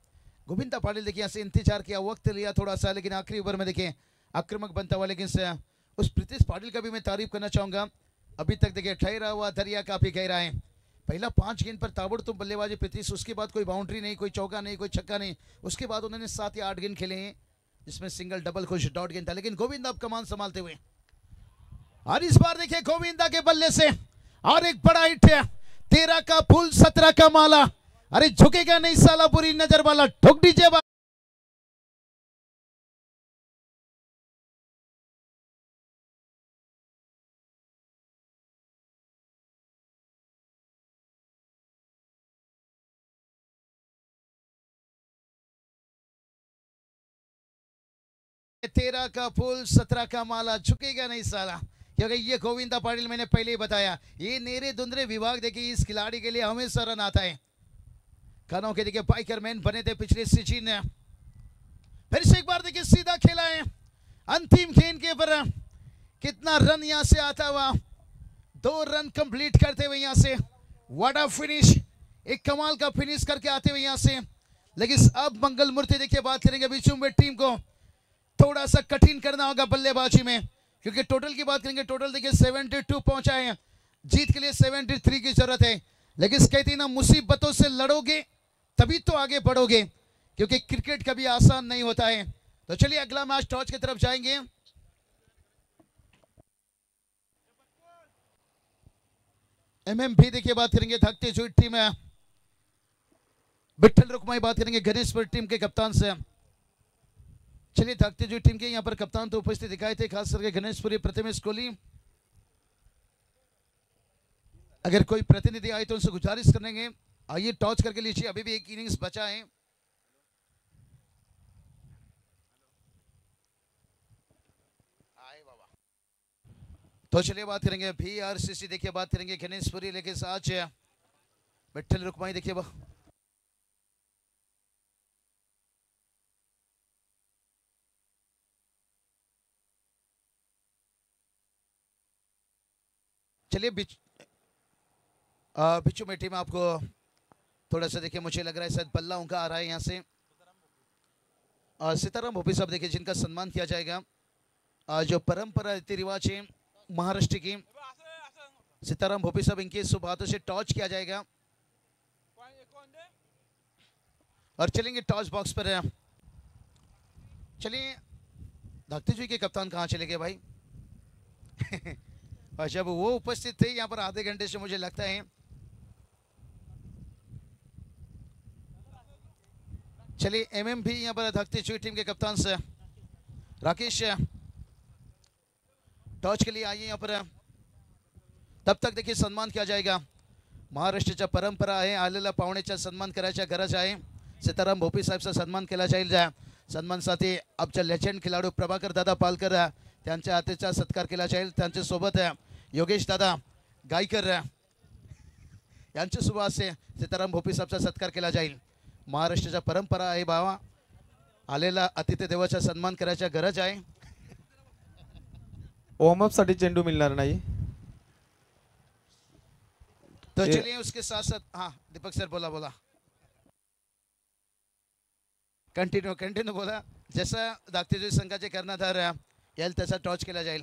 गोविंदा पाटिल देखिए यहाँ से इंतजार किया, वक्त लिया थोड़ा सा, लेकिन आखिरी ओवर में देखिए आक्रामक बनता हुआ। लेकिन उस प्रीतिश पाटिल का भी मैं तारीफ करना चाहूंगा, अभी तक देखिए ठहरा हुआ दरिया काफी गहरा है। पहला 5 गेंद पर ताबड़तोड़ बल्लेबाजी प्रीतिश, उसके बाद कोई बाउंड्री नहीं, कोई चौका नहीं, कोई छक्का नहीं, उसके बाद उन्होंने 7 या 8 गेंद खेले हैं, जिसमें सिंगल डबल कुछ डॉट गेंद था, लेकिन गोविंदा अब कमान संभालते हुए। और इस बार देखिए गोविंदा के बल्ले से और एक बड़ा हिट है, 13 का फूल 17 का माला, अरे झुकेगा नहीं साला बुरी नजर वाला, ठोक दीजिए। 13 का फूल 17 का माला झुकेगा नहीं साला, क्योंकि ये गोविंदा पाटिल मैंने पहले ही बताया, ये नेरे दुंदरे विभाग देखिए इस खिलाड़ी के लिए हमेशा रन आता है। कानों के देखिए बाइकर मैन बने थे पिछले सीजन में, फिर से एक बार देखिए सीधा खेला है अंतिम गेंद के ऊपर, कितना रन यहां से आता हुआ, 2 रन कंप्लीट करते हुए यहां से व्हाट अ फिनिश, एक कमाल का फिनिश करके आते हुए यहां से। लेकिन अब मंगल मूर्ति देखिए बात करेंगे बीच में टीम को थोड़ा सा कठिन करना होगा बल्लेबाजी में, क्योंकि टोटल की बात करेंगे, टोटल देखिए 72 पहुंचा है, जीत के लिए 73 की जरूरत है। लेकिन कहते हैं ना मुसीबतों से लड़ोगे तभी तो आगे बढ़ोगे, क्योंकि क्रिकेट कभी आसान नहीं होता है। तो चलिए अगला मैच टॉस की तरफ जाएंगे। एमएमपी देखिए बात करेंगे धकते हुई टीम है, विठल रुकमाई बात करेंगे गणेशपुर टीम के कप्तान से। चलिए धकते हुई टीम के यहाँ पर कप्तान तो उपस्थित दिखाए थे, खास करके गणेशपुरी प्रथमेश कोहली। अगर कोई प्रतिनिधि आए तो उनसे गुजारिश करेंगे आइए टॉस करके लीजिए, अभी भी एक इनिंग्स बचा है। तो चलिए बात करेंगे VRCC देखिए बात करेंगे गणेशपुरी, लेकिन आज विठल रुकमाई देखिए चलिए बिच्छू में टीम आपको थोड़ा सा देखिए, मुझे लग रहा है शायद बल्ला उनका आ रहा है यहाँ से। सीताराम भोपी साहब देखिए जिनका सम्मान किया जाएगा, जो परंपरा रीति रिवाज है महाराष्ट्र की, सीताराम भोपी साहब इनके शुभ हाथों से टॉस किया जाएगा और चलेंगे टॉस बॉक्स पर। चलिए धकते जी के कप्तान कहाँ चले गए भाई और जब वो उपस्थित थे यहाँ पर आधे घंटे से मुझे लगता है। चलिए एमएमपी यहाँ पर धकते हुई टीम के कप्तान से राकेश टॉस के लिए आइए यहाँ पर, तब तक देखिए सन्मान किया जाएगा। महाराष्ट्राच्या परंपरा आहे, आलेल्या पाहुण्याचा सन्मान करायच्या गरज आहे। सीताराम भोपी साहेबचा सन्मान केला जाईल, सन्मानसाठी आमच्या लेजेंड खेळाडू प्रभाकर दादा पालकर त्यांच्या हातेचा सत्कार केला जाईल। त्यांच्या सोबत योगेश दादा गायकर यांच्या शुभ हस्ते सीताराम भोपी साहेबचा सत्कार केला जाईल। महाराष्ट्राच्या परंपरा आहे बाबा, आलेला अतिथी देवाचा सन्मान करायचा गरज आहे। वॉर्मअप साठी चेंडू मिळणार नाही। तो चलिए उसके साथ साथ, हाँ दीपक सर बोला कंटिन्यू बोला। जैसा धाकटे संघाचे कर्णधार याल तसा टॉस केला जाईल।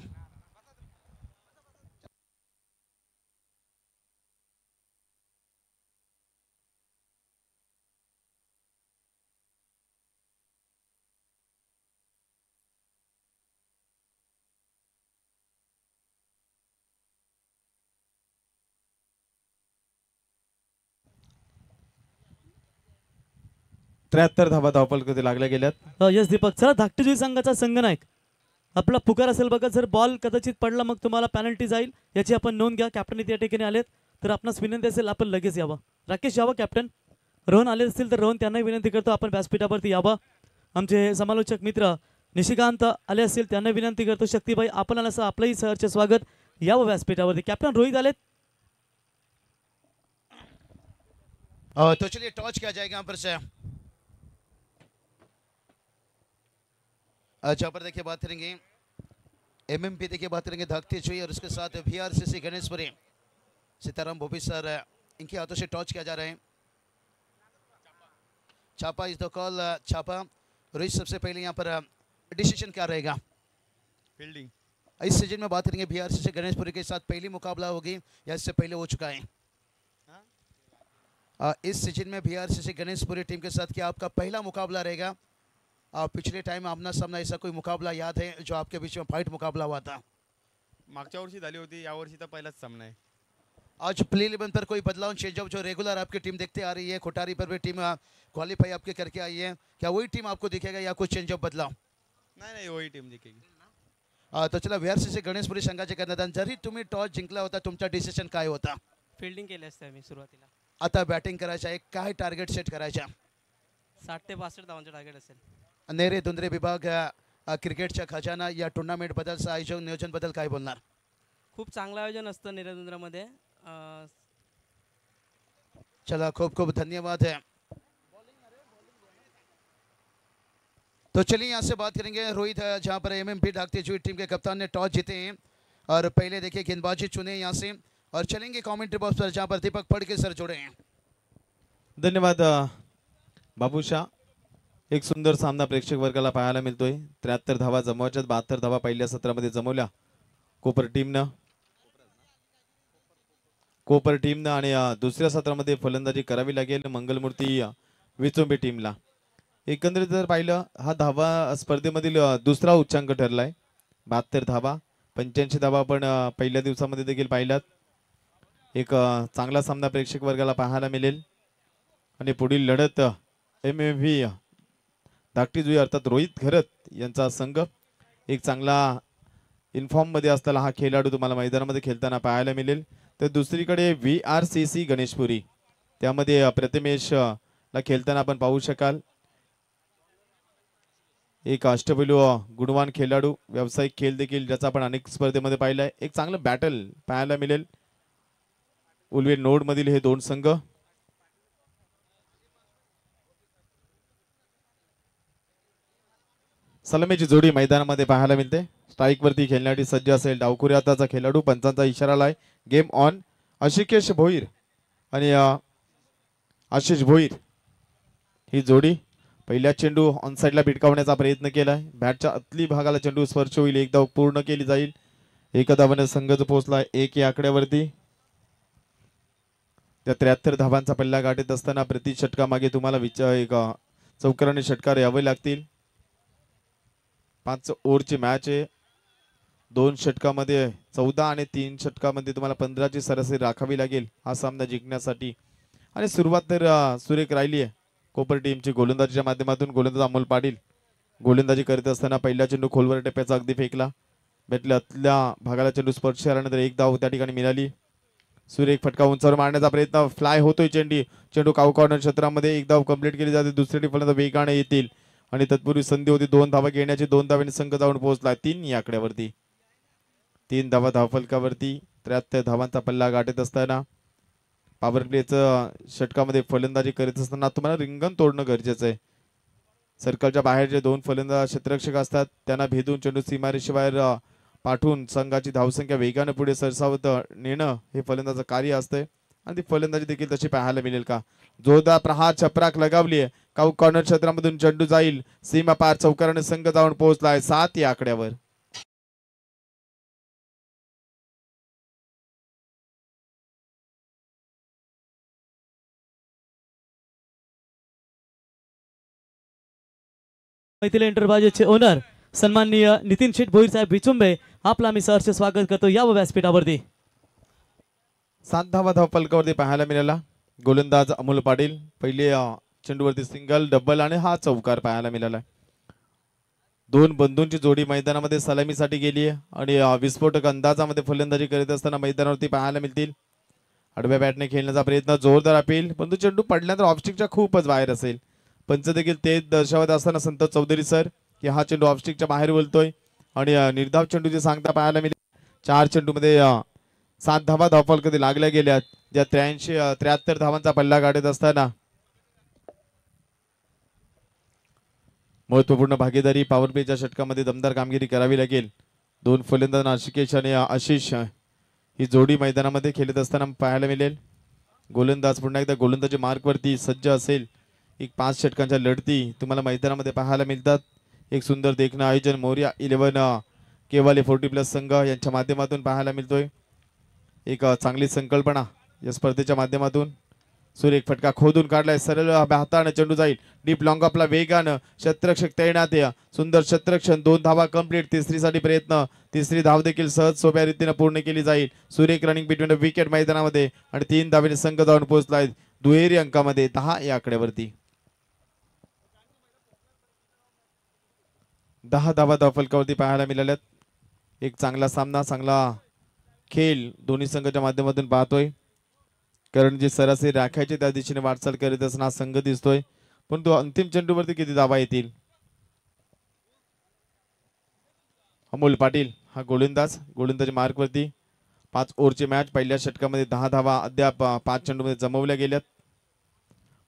त्र्याहत्तर धावा धावफलकात लागल्या गेल्यात। यस दीपक, चला धाकटेजी संघाचा संघनायक आपला पुकार असेल बघा, जर बॉल कदाचित पडला मग तुम्हाला पेनल्टी जाईल, याची आपण नोंद घ्या। कॅप्टन इथे या ठिकाणी आलेत तर आपणास विनंती असेल आपण लगेच यावं। राकेश यावं कॅप्टन, रोहन आले असतील तर रोहन त्यांनाही विनंती करतो आपण व्यासपीठावरती यावं। आमचे समालोचक मित्र निशिकांत आले असतील त्यांना विनंती करतो, शक्तीबाई आपण आला असं आपलंही सहर्ष स्वागत, यावं व्यासपीठावरती। कॅप्टन रोहित आलेत। तो चलिए टॉस किया जाएगा यहाँ पर से। जहाँ पर देखिए बात करेंगे एमएमपी देखिए बात करेंगे धाकती चुई और उसके साथ VRCC गणेशपुरी सीताराम भोपी सर, इनके हाथों से टॉस किया जा रहा है। छापा इज द कॉल, छापा। रोहित सबसे पहले यहाँ पर डिसीजन क्या रहेगा? फील्डिंग। इस सीजन में बात करेंगे VRCC गणेशपुरी के साथ पहली मुकाबला होगी या इससे पहले हो चुका है? इस सीजन में VRCC गणेशपुरी टीम के साथ क्या आपका पहला मुकाबला रहेगा? पिछले टाइम आमना सामना ऐसा कोई मुकाबला याद है जो आपके बीच में फाइट मुकाबला हुआ था? मागच्या वर्षी झाली होती, या वर्षी तर पहिलाच सामना आहे। आज प्ले 11 पर कोई बदलाव चेंजअप जो रेगुलर आपकी टीम देखते आ रही है, कोटारी पर भी टीम क्वालिफाई आपके करके आई है, क्या वही टीम आपको दिखेगा या कुछ चेंजअप बदलाव? नाही वही टीम दिखेगी। तो चला VRCC गणेशपुरी संघाचे कर्णधार, जरी तुम्ही टॉस जिंकला होता तुमचा डिसिजन काय होता? फील्डिंग केली असते मी सुरुवातीला। आता बॅटिंग करायचं आहे, काय टार्गेट सेट करायच्या? 60 ते 62 धावांचा टार्गेट असेल। नेरे दुंदरे विभाग क्रिकेटच्या खजाना या टुर्नामेंट बद्दल आयोजन नियोजन बद्दल काय बोलणार? खूप चांगलं आयोजन असतं निरंजनमध्ये. चला खूब खूब धन्यवाद है। तो चलिए यहाँ से बात करेंगे रोहित, जहाँ पर एमएमपी ढाकते हुए टीम के कप्तान ने टॉस जीते हैं और पहले देखिए गेंदबाजी चुने यहाँ से और चलेंगे कमेंट्री बॉक्स पर जहाँ पर दीपक फड़के सर जुड़े हैं। धन्यवाद बाबूशा। एक सुंदर सामना प्रेक्षक वर्गाला पाहायला मिळतोय। 73 धावा जमवायच्या, 72 धावा पहिल्या सत्रामध्ये जमवल्या कोपर टीमनं आणि दुसऱ्या सत्रामध्ये फलंदाजी करावी लागेल मंगलमूर्ती विचोंबे टीमला। एकंदरीत जर पाहिलं हा धावा स्पर्धेमधील दुसरा उच्चांक ठरलाय। 72 धावा, 85 धावा आपण पहिल्या दिवसामध्ये देखील पाहिलात। एक चांगला सामना प्रेक्षक वर्गाला पाहायला मिळेल आणि पुढील लढत एमएमव्ही धाकटी जुई अर्थात रोहित घरत यांचा संघ। एक चांगला इनफॉर्म मध्ये असताना हा खेळाडू तुम्हाला मैदानामध्ये खेळताना पाहायला मिळेल। तर दुसरीकडे VRCC गणेशपुरी, त्यामध्ये प्रथमेश ला खेळताना आपण पाहू शकाल। एक अष्टपैलू गुणवान खेळाडू, व्यावसायिक खेळ देखील ज्याचा आपण अनेक स्पर्धेमध्ये पाहिलाय। एक चांगलं बॅटल पाहायला मिळेल उलवे नोड मधील हे दोन संघ। सलामीची जोडी मैदानामध्ये पाहायला मिळते। स्ट्राईक वरती खेळण्यासाठी सज्ज असेल डावखुरी हाताचा खेळाडू, पंचांचा इशारा आलाय गेम ऑन। आशिकेश भोईर आणि आशिष भोईर ही जोडी पहिल्या चेंडू ऑन साइडला भिटकावण्याचा प्रयत्न केलाय। बॅटच्या आतली भागाला चेंडू स्पर्श होईल, एक धाव पूर्ण केली जाईल। एका धावाने संघ पोहोचलाय 1 या आकड्यावरती। त्या 73 धावांचा पल्ला गाठत असताना प्रति षटकामागे तुम्हाला एक चौकाराने षटकार यावे लागतील। 5 ओव्हरची मॅच आहे। 2 षटकामध्ये 14 आणि 3 षटकामध्ये तुम्हाला 15 ची सरासरी राखावी लागेल हा सामना जिंकण्यासाठी। आणि सुरुवात तर सुरेख राहिली आहे कोपर टीमची गोलंदाजीच्या माध्यमातून। गोलंदाज अमोल पाटील गोलंदाजी करत असताना पहिला चेंडू खोलवर टप्प्याचा अगदी फेकला, बॅटल्या आतल्या भागाला चेंडू स्पर्श झाल्यानंतर एक धाव त्या ठिकाणी मिळाली। सुरेख फटका उंचावर मारण्याचा प्रयत्न, फ्लाय होतोय चेंडू काऊ कॉर्नर क्षेत्रामध्ये, एक धाव कंप्लीट केली जाते। दुसरी फलंदाज वेगाने येतील आणि तत्पूर्वी संधी होती 2 धावा घेण्याची। 2 धावांनी संघ जाऊन पोहोचला 3 या आकड्यावरती। 3 धावा धावफलकावरती 73 धावांचा पल्ला गाठत असताना पॉवर प्लेचं षटकामध्ये फलंदाजी करत असताना तुम्हाला रिंगण तोडणं गरजेचं आहे। सर्कलच्या बाहेर जे 2 फलंदाज क्षेत्ररक्षक असतात त्यांना भेदून चेंडू सीमारेषेबाहेर पाठवून संघाची धावसंख्या वेगाने पुढे सरसावत नेणं हे फलंदाजाचं कार्य असतंय आणि ती फलंदाजी देखील तशी पाहायला मिळेल का। जोरदार प्रहार चपराक लगावली आहे, काऊ कॉर्नर क्षेत्रामधून चेंडू जाईल सीमा पार, चौकाराने संघ जाऊन पोहोचलाय 7 या आकड्यावर। मैथिल एंटरप्राइजेसचे ओनर सन्माननीय नितीन शेठ भोईर साहेब विचुंबे आपला मी सहर्ष स्वागत करतो या व्यासपीठावरती। 7 धावा धावफलकावरती पाहायला मिळाला। गोलंदाज अमोल पाटील पहिले चेंडूवरती सिंगल, डबल आणि हा चौकार पाहायला मिळाला। 2 बंधूंची जोडी मैदानामध्ये सलामीसाठी गेली आहे आणि विस्फोटक अंदाजामध्ये फलंदाजी करत असताना मैदानावरती पाहायला मिळतील। आडव्या बॅटने खेळण्याचा प्रयत्न, जोरदार अपील, परंतु चेंडू पडल्यानंतर ऑफस्टिकच्या खूपच बाहेर असेल। पंच देखील तेच दर्शवत असताना संतोष चौधरी सर की हा चेंडू ऑफस्टिकच्या बाहेर बोलतोय आणि निर्धाव चेंडूची सांगता पाहायला मिळेल। 4 चेंडूमध्ये 7 धावा धावफलकावरती लागल्या गेल्यात, ज्या 73 धावांचा पल्ला गाठत असताना महत्वपूर्ण भागीदारी पॉवर प्लेच्या षटकामध्ये दमदार कामगिरी करावी लागेल। 2 फलंदाज आशिकेश आणि आशिष ही जोडी मैदानामध्ये खेळत असताना पाहायला मिळेल। गोलंदाज पुन्हा एकदा गोलंदाजी मार्कवरती सज्ज असेल। एक 5 षटकांच्या लढती तुम्हाला मैदानामध्ये पाहायला मिळतात। एक सुंदर देखणं आयोजन मोर्या 11 केवाले 40+ संघ यांच्या माध्यमातून पाहायला मिळतोय। एक चांगली संकल्पना या स्पर्धेच्या माध्यमातून। सुरेख फटका खोदून काढलाय, सरळ हाताने चेंडू जाईल डीप लॉंग आपला वेगानं, क्षेत्ररक्षक तैनात आहे, सुंदर क्षेत्ररक्षण। 2 धावा कंप्लीट, तिसरीसाठी प्रयत्न, तिसरी धाव देखील सहज सोप्या रीतीने पूर्ण केली जाईल। सुरेख रनिंग बिटवीन द विकेट मैदानामध्ये आणि 3 धावेने संघ जाऊन पोहोचलाय दुहेरी अंकामध्ये 10 या आकड्यावरती। 10 धावा धावफलकावरती पाहायला मिळाल्यात। एक चांगला सामना, चांगला खेळ दोन्ही संघाच्या माध्यमातून पाहतोय, कारण जी सरासरी राखायची त्या दिशेने वाटचाल करीत असताना संघ दिसतोय, परंतु अंतिम चेंडूवरती किती धावा येतील अमोल पाटील हा गोलंदाज मार्कवरती. 5 ओव्हरची मॅच. पहिल्या षटकामध्ये 10 धावा अद्याप 5 चेंडूमध्ये जमवल्या गेल्यात.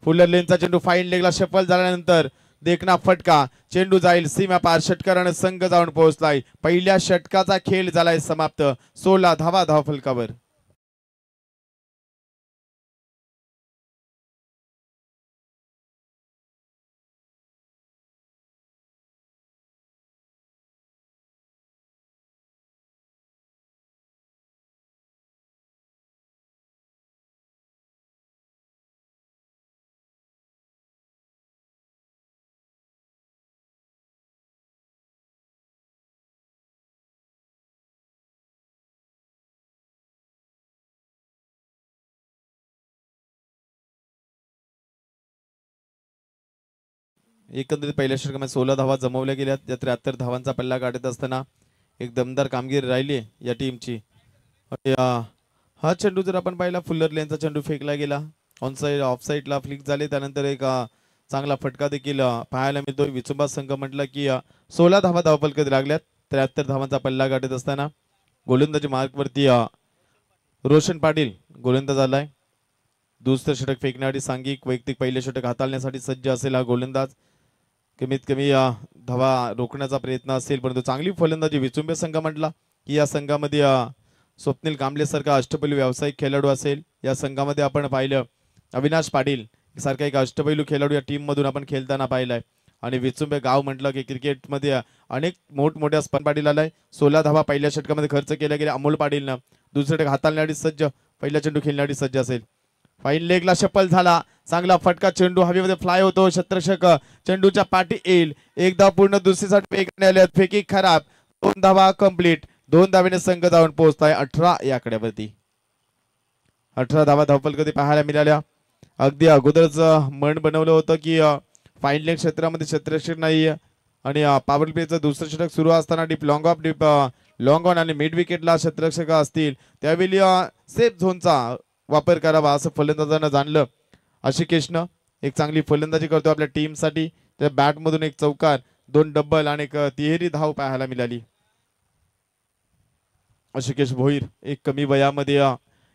फुलर लेनचा चेंडू फाईन लेगला शफल झाल्यानंतर देखना फटका. चेंडू जाईल सीमा पार. षटकाराने संघ जाऊन पोहोचलाय. पहिल्या षटकाचा खेळ झालाय समाप्त. 16 धावा धावफलकावर. एकंदरीत पहिल्या षटकामध्ये 16 धावा जमवल्या गेल्यात. या 73 धावांचा पल्ला गाठत असताना एक दमदार कामगिरी राहिली या टीमची. हा चेंडू जर आपण पाहिला फुल्लर लेनचा चेंडू फेकला गेला. ऑन साईड ऑफ साईडला फ्लिक झाले. त्यानंतर एक चांगला फटका देखील पाहायला मिळतोय. विचुंबा संघ म्हटलं की 16 धावा धावफलकात लागल्यात. 73 धावांचा पल्ला गाठत असताना गोलंदाजी मार्कवरती रोशन पाटील गोलंदाज आलाय. दुसरं षटक फेकण्यासाठी सांघिक वैयक्तिक पहिले षटक हाताळण्यासाठी सज्ज असेल हा गोलंदाज. कमीत कमी धावा रोखण्याचा प्रयत्न असेल, परंतु चांगली फलंदाजी विचुंबे संघ म्हटला की या संघामध्ये स्वप्नील कांबळे सारखा अष्टपैलू व्यावसायिक खेळाडू असेल. या संघामध्ये आपण पाहिलं अविनाश पाटील सारखा एक अष्टपैलू खेळाडू या टीम मधून आपण खेळताना पाहिलाय. आणि विचुंबे गाव म्हटलं की क्रिकेटमध्ये अनेक मोठमोठ्या स्पर्धा. पाटील आलाय. 16 धावा पहिल्या षटकामध्ये खर्च केल्या गेल्या अमोल पाटीलनं. दुसरं षटक हाताळण्यासाठी सज्ज. पहिला चेंडू खेळण्यासाठी सज्ज असेल. फाईन लेगला शफल झाला. चांगला फटका. चेंडू हवेमध्ये फ्लाय होतो. शतरक्षक चेंडूच्या पाठी येईल. एकदा पूर्ण दुसरीसाठी फेकणे आले. फेकी खराब. 2 धावा कंप्लीट. 2 धावेने संघ जाऊन पोहोचताय 18 या आकड्यावरती. 18 धावा धावफलकात पाहायला मिळाल्या. अगदी अगोदरच मन बनवलं होतं की फाईन लेग क्षेत्रामध्ये शतरक्षक नाही आणि पॉवर प्लेचं दुसरं षटक सुरू असताना डीप लॉंग ऑन आणि मिड विकेटला शतरक्षक असतील त्यावेळी सेफ झोनचा वापर करावा असं फलंदाजांना जाणलं. आशिकेशनं एक चांगली फलंदाजी करतो आपल्या टीमसाठी. त्या बॅटमधून एक चौकार, 2 डब्बल आणि एक तिहेरी धाव पाहायला मिळाली. आशिकेश भोईर एक कमी वयामध्ये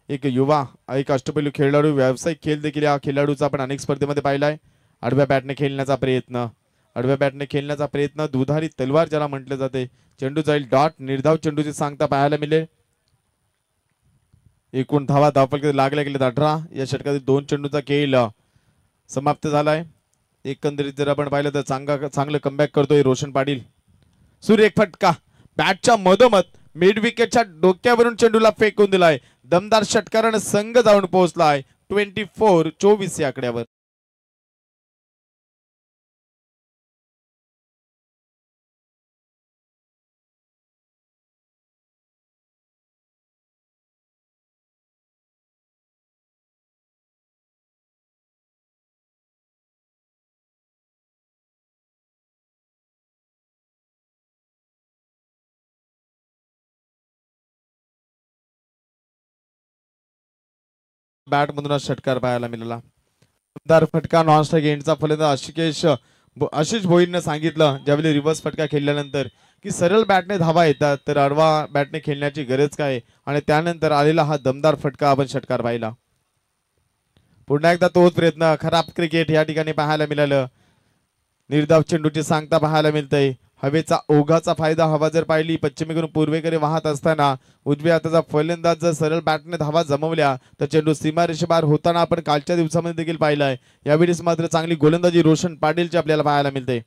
एक युवा एक अष्टपैलू खेळाडू. व्यावसायिक खेळ देखील या खेळाडूचा आपण अनेक स्पर्धेमध्ये पाहिलाय. आडव्या बॅटने खेळण्याचा प्रयत्न दुधारी तलवार ज्याला म्हटले जाते. चेंडू जाईल डॉट. निर्धाव चेंडूची सांगता पाहायला मिळेल. एकूण धावा धावफलकात लागल्या गेले 18. या षटकातील 2 चेंडूचा खेळ समाप्त झालाय. एकंदरीत जर आपण पाहिलं तर चांगलं कमबॅक करतोय रोशन पाटील. सुरेख फटका. बॅटच्या मधोमध मिड विकेटच्या डोक्यावरून चेंडूला फेकून दिलाय. दमदार षटकाराने संघ जाऊन पोहोचलाय 24 या आकड्यावर. बॅट मधून षटकार पाहायला मिळाला. दमदार फटका. नॉन स्ट्राइक एंडचा फलंदाज आशिष भोईरने सांगितलं ज्यावेळी रिव्हर्स फटका खेळल्यानंतर की सरळ बॅटने धावा येतात तर आडवा बॅटने खेळण्याची गरज काय. आणि त्यानंतर आलेला हा दमदार फटका आपण षटकार पाहिला. पुन्हा एकदा तोच प्रयत्न. खराब क्रिकेट या ठिकाणी पाहायला मिळालं. निर्धाव चेंडूची सांगता पाहायला मिळतंय. हवेचा ओघाचा फायदा. हवा जर पाहिली पश्चिमेकडून पूर्वेकडे वाहत असताना उजव्या हाताचा फलंदाज जर सरळ बॅटने धावा जमवल्या तर चेंडू सीमारेषेबाहेर होताना आपण कालच्या दिवसामध्ये देखील पाहिलाय. यावेळेस मात्र चांगली गोलंदाजी रोशन पाटीलची आपल्याला पाहायला मिळते.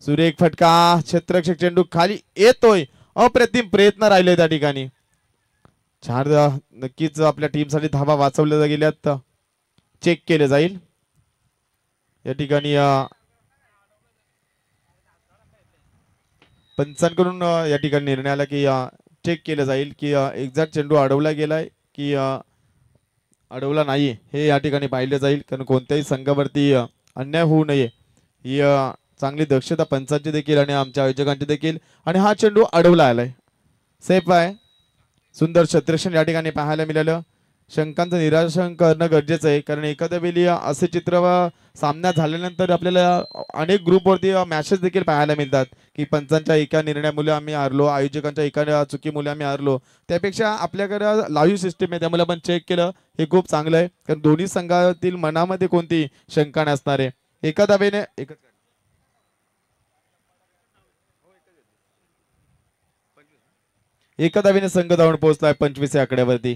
सुरेख फटका. क्षेत्ररक्षक चेंडू खाली येतोय. अप्रतिम प्रयत्न राहिले त्या ठिकाणी. छान. नक्कीच आपल्या टीमसाठी धावा वाचवल्या गेल्यात. चेक केले जाईल या ठिकाणी. पंचांकडून या ठिकाणी निर्णय आला की चेक केलं जाईल की एक्झॅक्ट चेंडू अडवला गेलाय की अडवला नाही हे या ठिकाणी पाहिलं जाईल. कारण कोणत्याही संघावरती अन्याय होऊ नये ही चांगली दक्षता पंचांची देखील आणि आमच्या आयोजकांची देखील. आणि हा चेंडू अडवला आलाय. सेफ आहे. सुंदर क्षेत्ररक्षण या ठिकाणी पाहायला मिळालं. शंकांचं निराशन करणं गरजेचं आहे, कारण एखाद्या वेळी असे चित्र सामना झाल्यानंतर आपल्याला अनेक ग्रुपवरती मॅसेज देखील पाहायला मिळतात की पंचांच्या एका निर्णयामुळे आम्ही हारलो, आयोजकांच्या एका चुकीमुळे आम्ही हारलो. त्यापेक्षा आपल्याकडे लाईव्ह सिस्टीम आहे, त्यामुळे आपण चेक केलं हे खूप चांगलं आहे, कारण दोन्ही संघातील मनामध्ये कोणती शंका नसणार आहे. एका धावेने संघ धावून पोहोचलाय 25 या आकड्यावरती.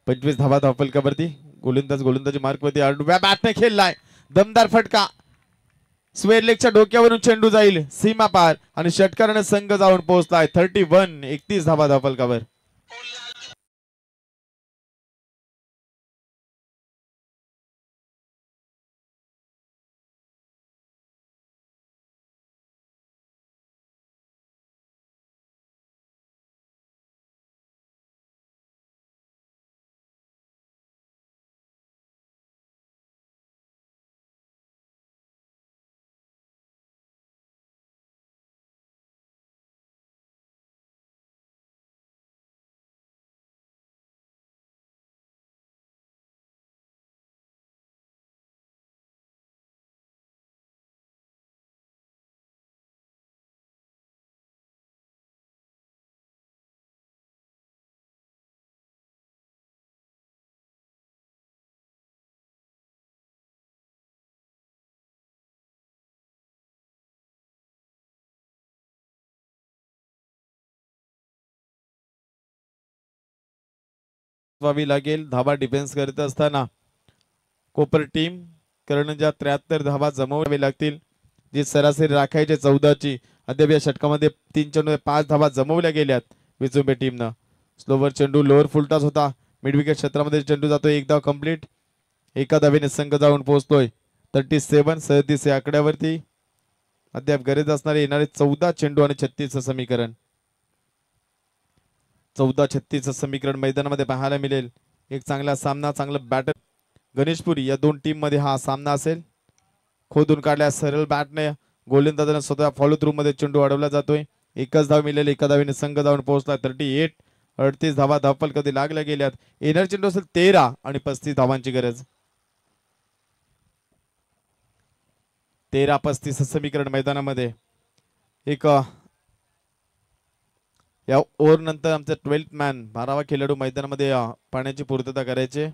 25 धावा धावफलकावरती. गोलंदाजी मार्कवरती आडव्या बॅटने खेळलाय, दमदार फटका. स्क्वेअर लेगच्या डोक्यावरून चेंडू जाईल सीमा पार आणि षटकाराने संघ जाऊन पोहोचलाय 31 धावा धावफलकावर. व्हावी लागेल. धावा डिफेन्स करत असताना कोपर टीम करण ज्या 73 धावा जमवावे लागतील, जी सरासरी राखायचे 14ची. अद्याप या षटकामध्ये 3 चेंडू 5 धावा जमवल्या गेल्यात विचुंबे टीमनं. स्लोवर चेंडू लोअर फुलटॉस होता, मिड विकेट क्षेत्रामध्ये चेंडू जातोय, एक धाव कंप्लीट. एका धावेने संघ जाऊन पोहोचतोय 37 या आकड्यावरती. अद्याप गरज असणारे येणारे 14 चेंडू आणि 36 समीकरण. 14-36 समीकरण मैदानामध्ये पाहायला मिळेल. एक चांगला सामना, चांगलं बॅटर. गणेशपुरी या दोन टीम मध्ये हा सामना असेल. खोदून काढल्या सरळ बॅटने गोलंदाजाने स्वतः फॉलो थ्रू मध्ये चेंडू अडवला जातोय. एकच धाव मिळेल, एका धावेने संघ जाऊन पोहोचला 38 धावा धावफल कधी लागल्या गेल्यात. येणार चेंडू असेल 13 आणि 35 धावांची गरज. 13-35 समीकरण मैदानामध्ये. एक या ओव्हर नंतर आमचा 12th मॅन 12वा खेळाडू मैदानामध्ये पाण्याची पूर्तता करायचे.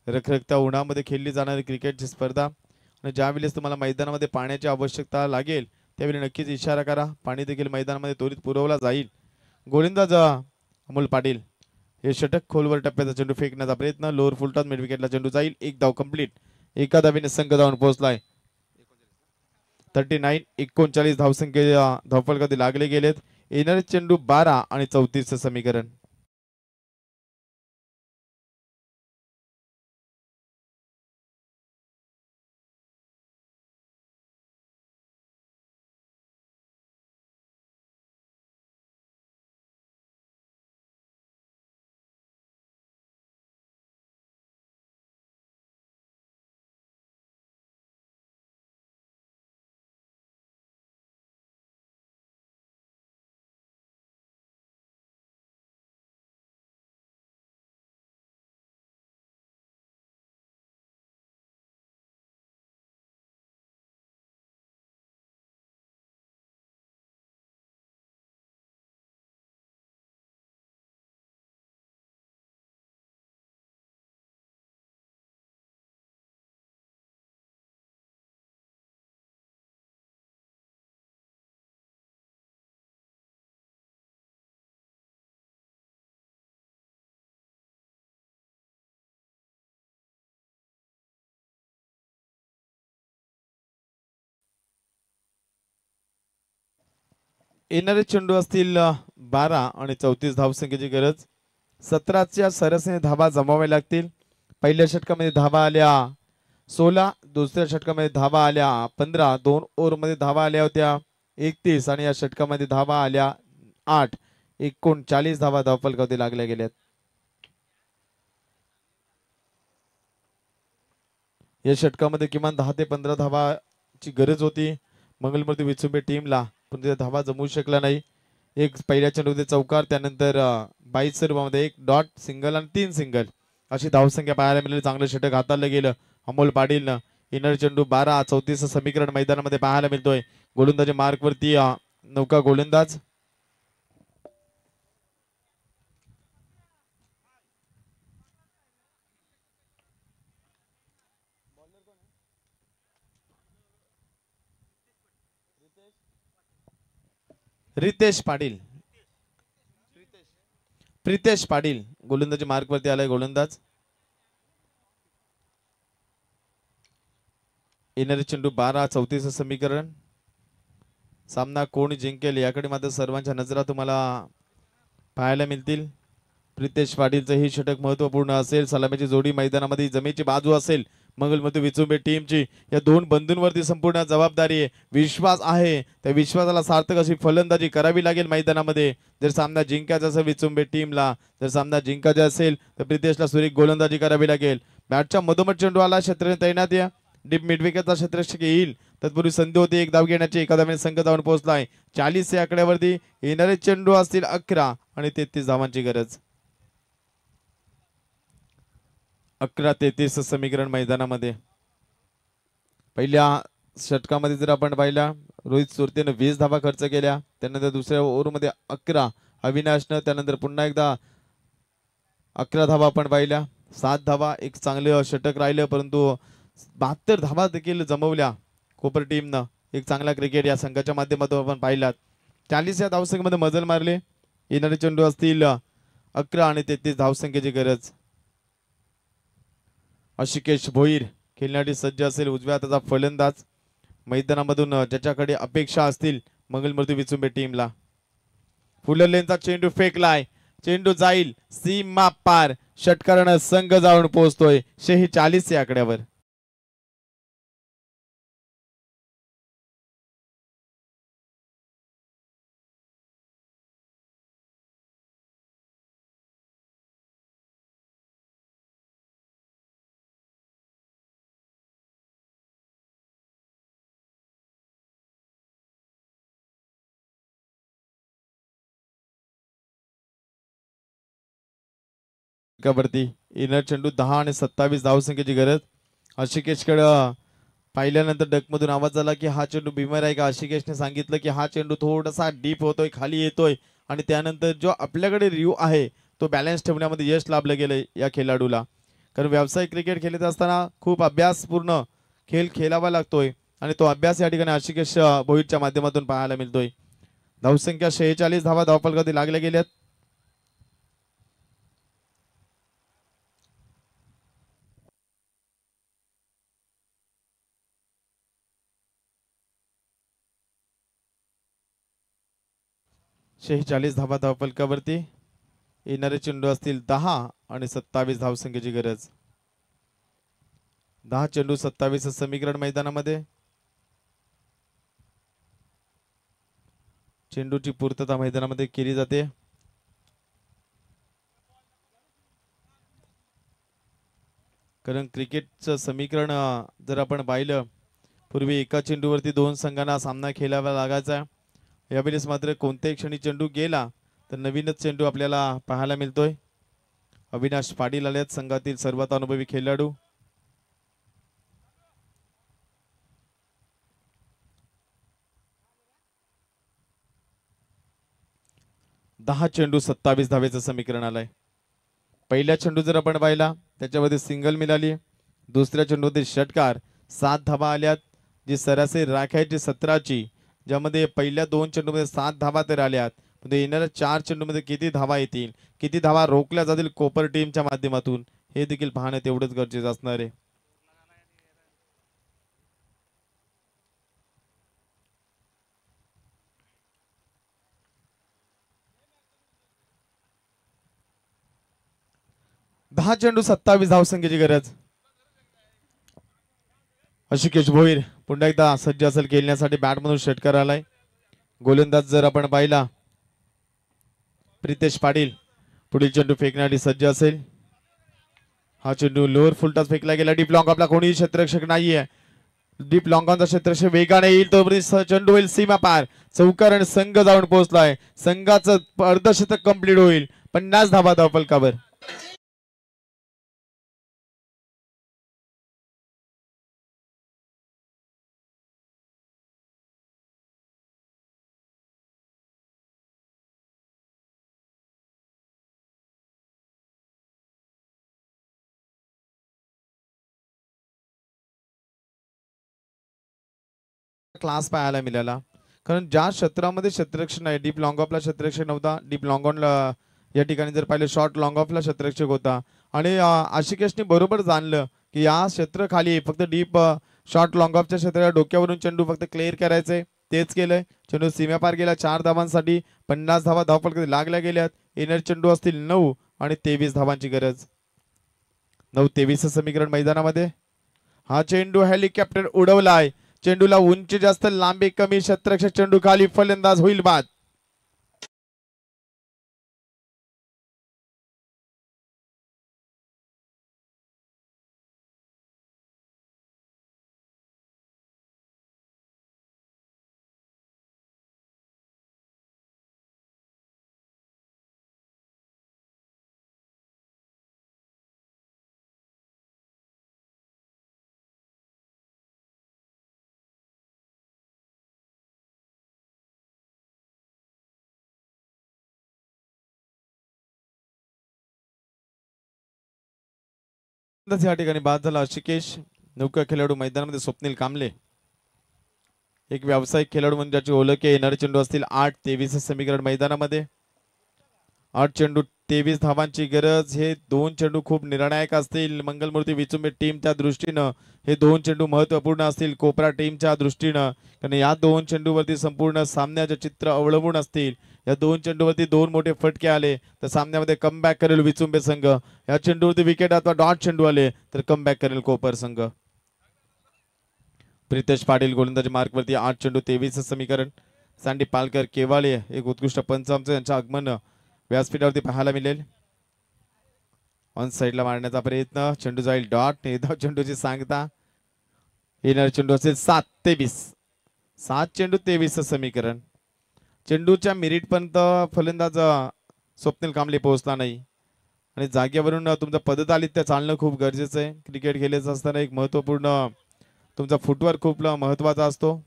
रखरखत्या उन्हामध्ये खेळली जाणारी क्रिकेटची स्पर्धा, आणि ज्यावेळेस तुम्हाला मैदानामध्ये पाण्याची आवश्यकता लागेल त्यावेळी नक्कीच इशारा करा. पाणी देखील मैदानामध्ये त्वरित पुरवला जाईल. गोलंदाज अमोल पाटील हे षटक खोलवर टप्प्याचा चेंडू फेकण्याचा प्रयत्न. लोअर फुलटॉस मिड विकेटला चेंडू जाईल, एक धाव कंप्लीट. एका धावेने संघ जाऊन पोहोचलाय 39 धावसंख्ये धावफलकात लागले गेलेत. येणारे चेंडू 12 आणि 34 समीकरण. येणारे चेंडू असतील 12 आणि 34 धावसंख्येची गरज. 17च्या सरासरी धावा जमाव्या लागतील. पहिल्या षटकामध्ये धावा आल्या 16, दुसऱ्या षटकामध्ये धावा आल्या 15, 2 ओव्हर मध्ये धावा आल्या होत्या 31 आणि या षटकामध्ये धावा आल्या 8. 39 धावा धावफलकावरती लागल्या गेल्यात. या षटकामध्ये किमान 10 ते 15 धावाची गरज होती मंगलमूर्ती विचुंबे टीमला, पण तिथे धावा जमवू शकला नाही. एक पहिल्या चेंडूमध्ये चौकार, त्यानंतर 22 सर्वांमध्ये एक डॉट, सिंगल आणि 3 सिंगल अशी धावसंख्या पाहायला मिळाली. चांगलं षटक हाताळलं गेलं अमोल पाटीलनं. इनर चेंडू 12, 34 समीकरण मैदानामध्ये पाहायला मिळतोय. गोलंदाजी मार्क वरती नौका गोलंदाज. रितेश पाटील, प्रितेश पाटील गोलंदाजी मार्क वरती आलाय गोलंदाज. येणारे चेंडू 12, 34 समीकरण. सामना कोण जिंकेल याकडे मात्र सर्वांच्या नजरा तुम्हाला पाहायला मिळतील. प्रितेश पाटीलचं ही षटक महत्वपूर्ण असेल. सलामीची जोडी मैदानामध्ये जमेची बाजू असेल. मंगलमतू विचुंबे टीमची या दोन बंधूंवरती संपूर्ण जबाबदारी आहे, विश्वास आहे. त्या विश्वासाला सार्थक अशी फलंदाजी करावी लागेल मैदानामध्ये. जर सामना जिंकायचा असेल विचुंबे टीमला, जर सामना जिंकायचा असेल तर प्रितेशला सुरेख गोलंदाजी करावी लागेल. बॅटच्या मधोमध चेंडू आला, क्षेत्र तैनात या. डीप मिडविकेटचा क्षेत्ररक्षक येईल. तत्पूर्वी संधी होती एक धाव घेण्याची. एका धावेने संघ जाऊन पोहोचलाय 40 या आकड्यावरती. येणारे चेंडू असतील 11 आणि 33 धावांची गरज. 11-33 समीकरण मैदानामध्ये. पहिल्या षटकामध्ये जर आपण पाहिला रोहित सुरतेनं 20 धावा खर्च केल्या. त्यानंतर दुसऱ्या ओव्हरमध्ये 11 अविनाशनं, त्यानंतर पुन्हा एकदा 11 धावा आपण पाहिल्या. 7 धावा एक चांगले षटक राहिलं, परंतु 72 धावा देखील जमवल्या कोपर टीमनं. एक चांगला क्रिकेट या संघाच्या माध्यमातून आपण पाहिलात. 40 या धावसंख्येमध्ये मजल मारले. येणारे चेंडू असतील 11 आणि 33 धावसंख्येची गरज. आशिकेश भोईर खेळण्यासाठी सज्ज असेल, उजव्या हाताचा फलंदाज. मैदानामधून ज्याच्याकडे अपेक्षा असतील मंगलमूर्ती विचुंबे टीमला. फुललेंचा चेंडू फेकलाय, चेंडू जाईल सीमा पार. षटकारानं संघ जाऊन पोहोचतोय 46 या आकड्यावर. वरती इनर चेंडू 10 आणि 27 धावसंख्येची गरज. आशिकेशकडे पाहिल्यानंतर डकमधून आवाज आला की हा चेंडू बिमार आहे का. आशिकेशने सांगितलं की हा चेंडू थोडासा डीप होतोय, खाली येतोय आणि त्यानंतर जो आपल्याकडे रिव्ह्यू आहे तो बॅलन्स ठेवण्यामध्ये यश लाभलं गेलं या खेळाडूला. कारण व्यावसायिक क्रिकेट खेळत असताना खूप अभ्यासपूर्ण खेळ खेळावा लागतोय आणि तो अभ्यास या ठिकाणी आशिकेश भोईरच्या माध्यमातून पाहायला मिळतोय. धावसंख्या 46 धावा धावफलकावरती लागल्या गेल्यात. धावा धावफलकावरती. येणारे चेंडू असतील 10 आणि 27 धावसंख्येची गरज. 10 चेंडू 27 समीकरण मैदानामध्ये. चेंडूची पूर्तता मैदानामध्ये केली जाते. कारण क्रिकेटचं समीकरण जर आपण पाहिलं, पूर्वी एका चेंडूवरती 2 संघांना सामना खेळावा लागायचा. यावेळेस मात्र कोणत्याही क्षणी चेंडू गेला तर नवीनच चेंडू आपल्याला पाहायला मिळतोय. अविनाश पाटील आलेत संघातील सर्वात अनुभवी खेळाडू. दहा चेंडू 27 धावेचं समीकरण आलंय. पहिल्या चेंडू जर आपण पाहिला त्याच्यामध्ये सिंगल मिळाली. दुसऱ्या चेंडूमध्ये षटकार 7 धावा आल्यात, जी सरासरी राखायची 17ची, ज्यामध्ये पहिल्या 2 चेंडूमध्ये 7 धावा तर आल्यात. येणाऱ्या 4 चेंडूमध्ये किती धावा येतील, किती धावा रोखल्या जातील कोपर टीमच्या माध्यमातून, हे देखील पाहणं तेवढंच गरजेचं असणार आहे. दहा चेंडू 27 धावसंख्येची गरज. आशिकेश भोईर पुन्हा एकदा सज्ज असेल खेळण्यासाठी. बॅटमधून षटकार आलाय. गोलंदाज जर आपण पाहिला प्रितेश पाटील पुढील चेंडू फेकण्यासाठी सज्ज असेल. हा चेंडू लोअर फुलटॉस फेकला गेला. डीप लॉंग, आपला कोणीही क्षेत्ररक्षक नाहीये. डीप लॉंगॉनचा क्षेत्रक्षण वेगाने येईल तोपर्यंत चेंडू होईल सीमा पार. चौकार आणि संघ जाऊन पोहोचलाय. संघाचं अर्धशतक कंप्लीट होईल. 50 धावा धावफलकावर. क्लास पाहायला मिळाला, कारण ज्या क्षेत्रामध्ये क्षेत्ररक्षण आहे, डीप लॉंग ऑफला क्षेत्ररक्षक नव्हता. डीप लॉंग ऑनला या ठिकाणी जर पाहिलं शॉर्ट लॉंग ऑफला क्षेत्ररक्षक होता. आणि आशिकेशने बरोबर जाणलं की या क्षेत्र खाली फक्त डीप शॉर्ट लॉंग ऑफच्या क्षेत्राला डोक्यावरून चेंडू फक्त क्लिअर करायचंय. तेच केलंय. चेंडू सीमापार गेला 4 धावांसाठी. 50 धावा धावफलकात लागल्या गेल्यात. येणारे चेंडू असतील 9 आणि 23 धावांची गरज. 9-23 समीकरण मैदानामध्ये. हा चेंडू हेलिकॉप्टर उडवलाय. चेंडूला उंची जास्त, लांबी कमी. क्षेत्ररक्षक चेंडू खाली, फलंदाज होईल बाद. या ठिकाणी बाद झाला आशिकेश. नौका खेळाडू मैदानामध्ये स्वप्नील कांबळे, एक व्यावसायिक खेळाडू म्हणून ज्याची ओळख आहे. येणारे चेंडू असतील 8-23 समीकरण मैदानामध्ये. 8 चेंडू 23 धावांची गरज. हे 2 चेंडू खूप निर्णायक असतील. मंगलमूर्ती विचुंबे टीमच्या दृष्टीनं हे 2 चेंडू महत्वपूर्ण असतील. कोपरा टीमच्या दृष्टीनं, कारण या 2 चेंडूवरती संपूर्ण सामन्याचे चित्र अवलंबून असतील. या 2 चेंडूवरती 2 मोठे फटके आले तर सामन्यामध्ये कमबॅक करेल विचुंबे संघ. या चेंडूवरती विकेट अथवा डॉट चेंडू आले तर कमबॅक करेल कोपर संघ. प्रितेश पाटील गोलंदाजी मार्कवरती. 8 चेंडू 23 समीकरण. सँडी पालकर केवाळे एक उत्कृष्ट पंच आमचं, यांचं आगमन व्यासपीठावरती पाहायला मिळेल. ऑन साईडला मारण्याचा प्रयत्न. चेंडू जाईल डॉट. चेंडूची सांगता. येणारे चेंडू असेल 7-23. 7 चेंडू 23 समीकरण. चेंडूच्या मिरिट पर्यंत फलंदाज स्वप्नील कांबळे पोहोचला नाही आणि जागेवरून तुमचं पदतालित्य चालणं खूप गरजेचं आहे. क्रिकेट खेळायचं असताना एक महत्वपूर्ण तुमचा फुटवर्क खूप महत्वाचा असतो.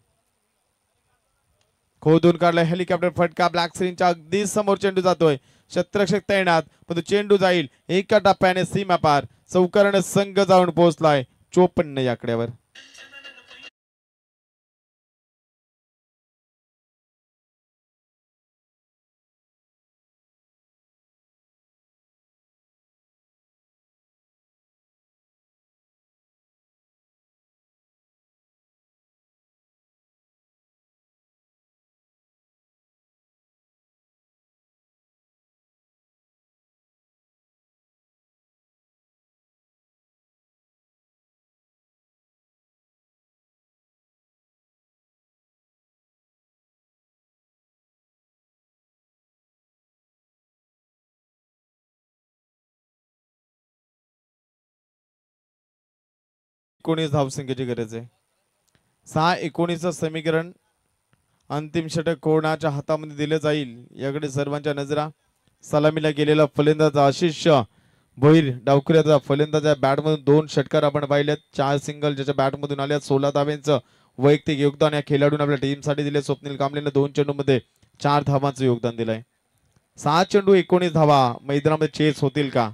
खोदून काढला हेलिकॉप्टर फटका. ब्लॅक स्क्रीनच्या अगदी समोर चेंडू जातोय. क्षेत्ररक्षक तैनात, पण चेंडू जाईल एका टप्प्याने सीमा पार. चौकाराने संघ जाऊन पोहोचलाय 54 या आकड्यावर. एकोणीस धावसंख्येची गरज आहे. 6-19 समीकरण. अंतिम षटक कोणाच्या हातामध्ये दिलं जाईल याकडे सर्वांच्या नजरा. सलामीला गेलेला फलंदाज आशिष भोईर डावखुऱ्याचा फलंदाज. बॅटमधून 2 षटकार आपण पाहिलेत. 4 सिंगल ज्याच्या बॅटमधून आल्या. 16 धावांचं वैयक्तिक योगदान या खेळाडूने आपल्या टीमसाठी दिले. स्वप्नील कांबळेने 2 चेंडूमध्ये 4 धावांचं योगदान दिलंय. 7 चेंडू 19 धावा. मैदानामध्ये चेस होतील का?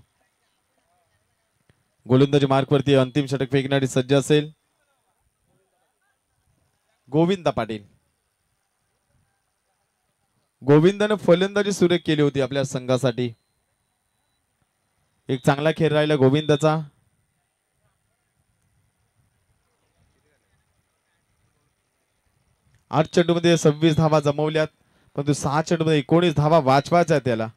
गोलंदाजी मार्कवरती अंतिम षटक फेकण्यासाठी सज्ज असेल गोविंद पाटील. गोविंदाने फलंदाजी सुरेख केली होती आपल्या संघासाठी. एक चांगला खेळ राहिला गोविंदाचा. आठ चेंडूमध्ये 26 धावा जमवल्यात, परंतु 6 चेंडूमध्ये 19 धावा वाचवायच्या आहेत त्याला.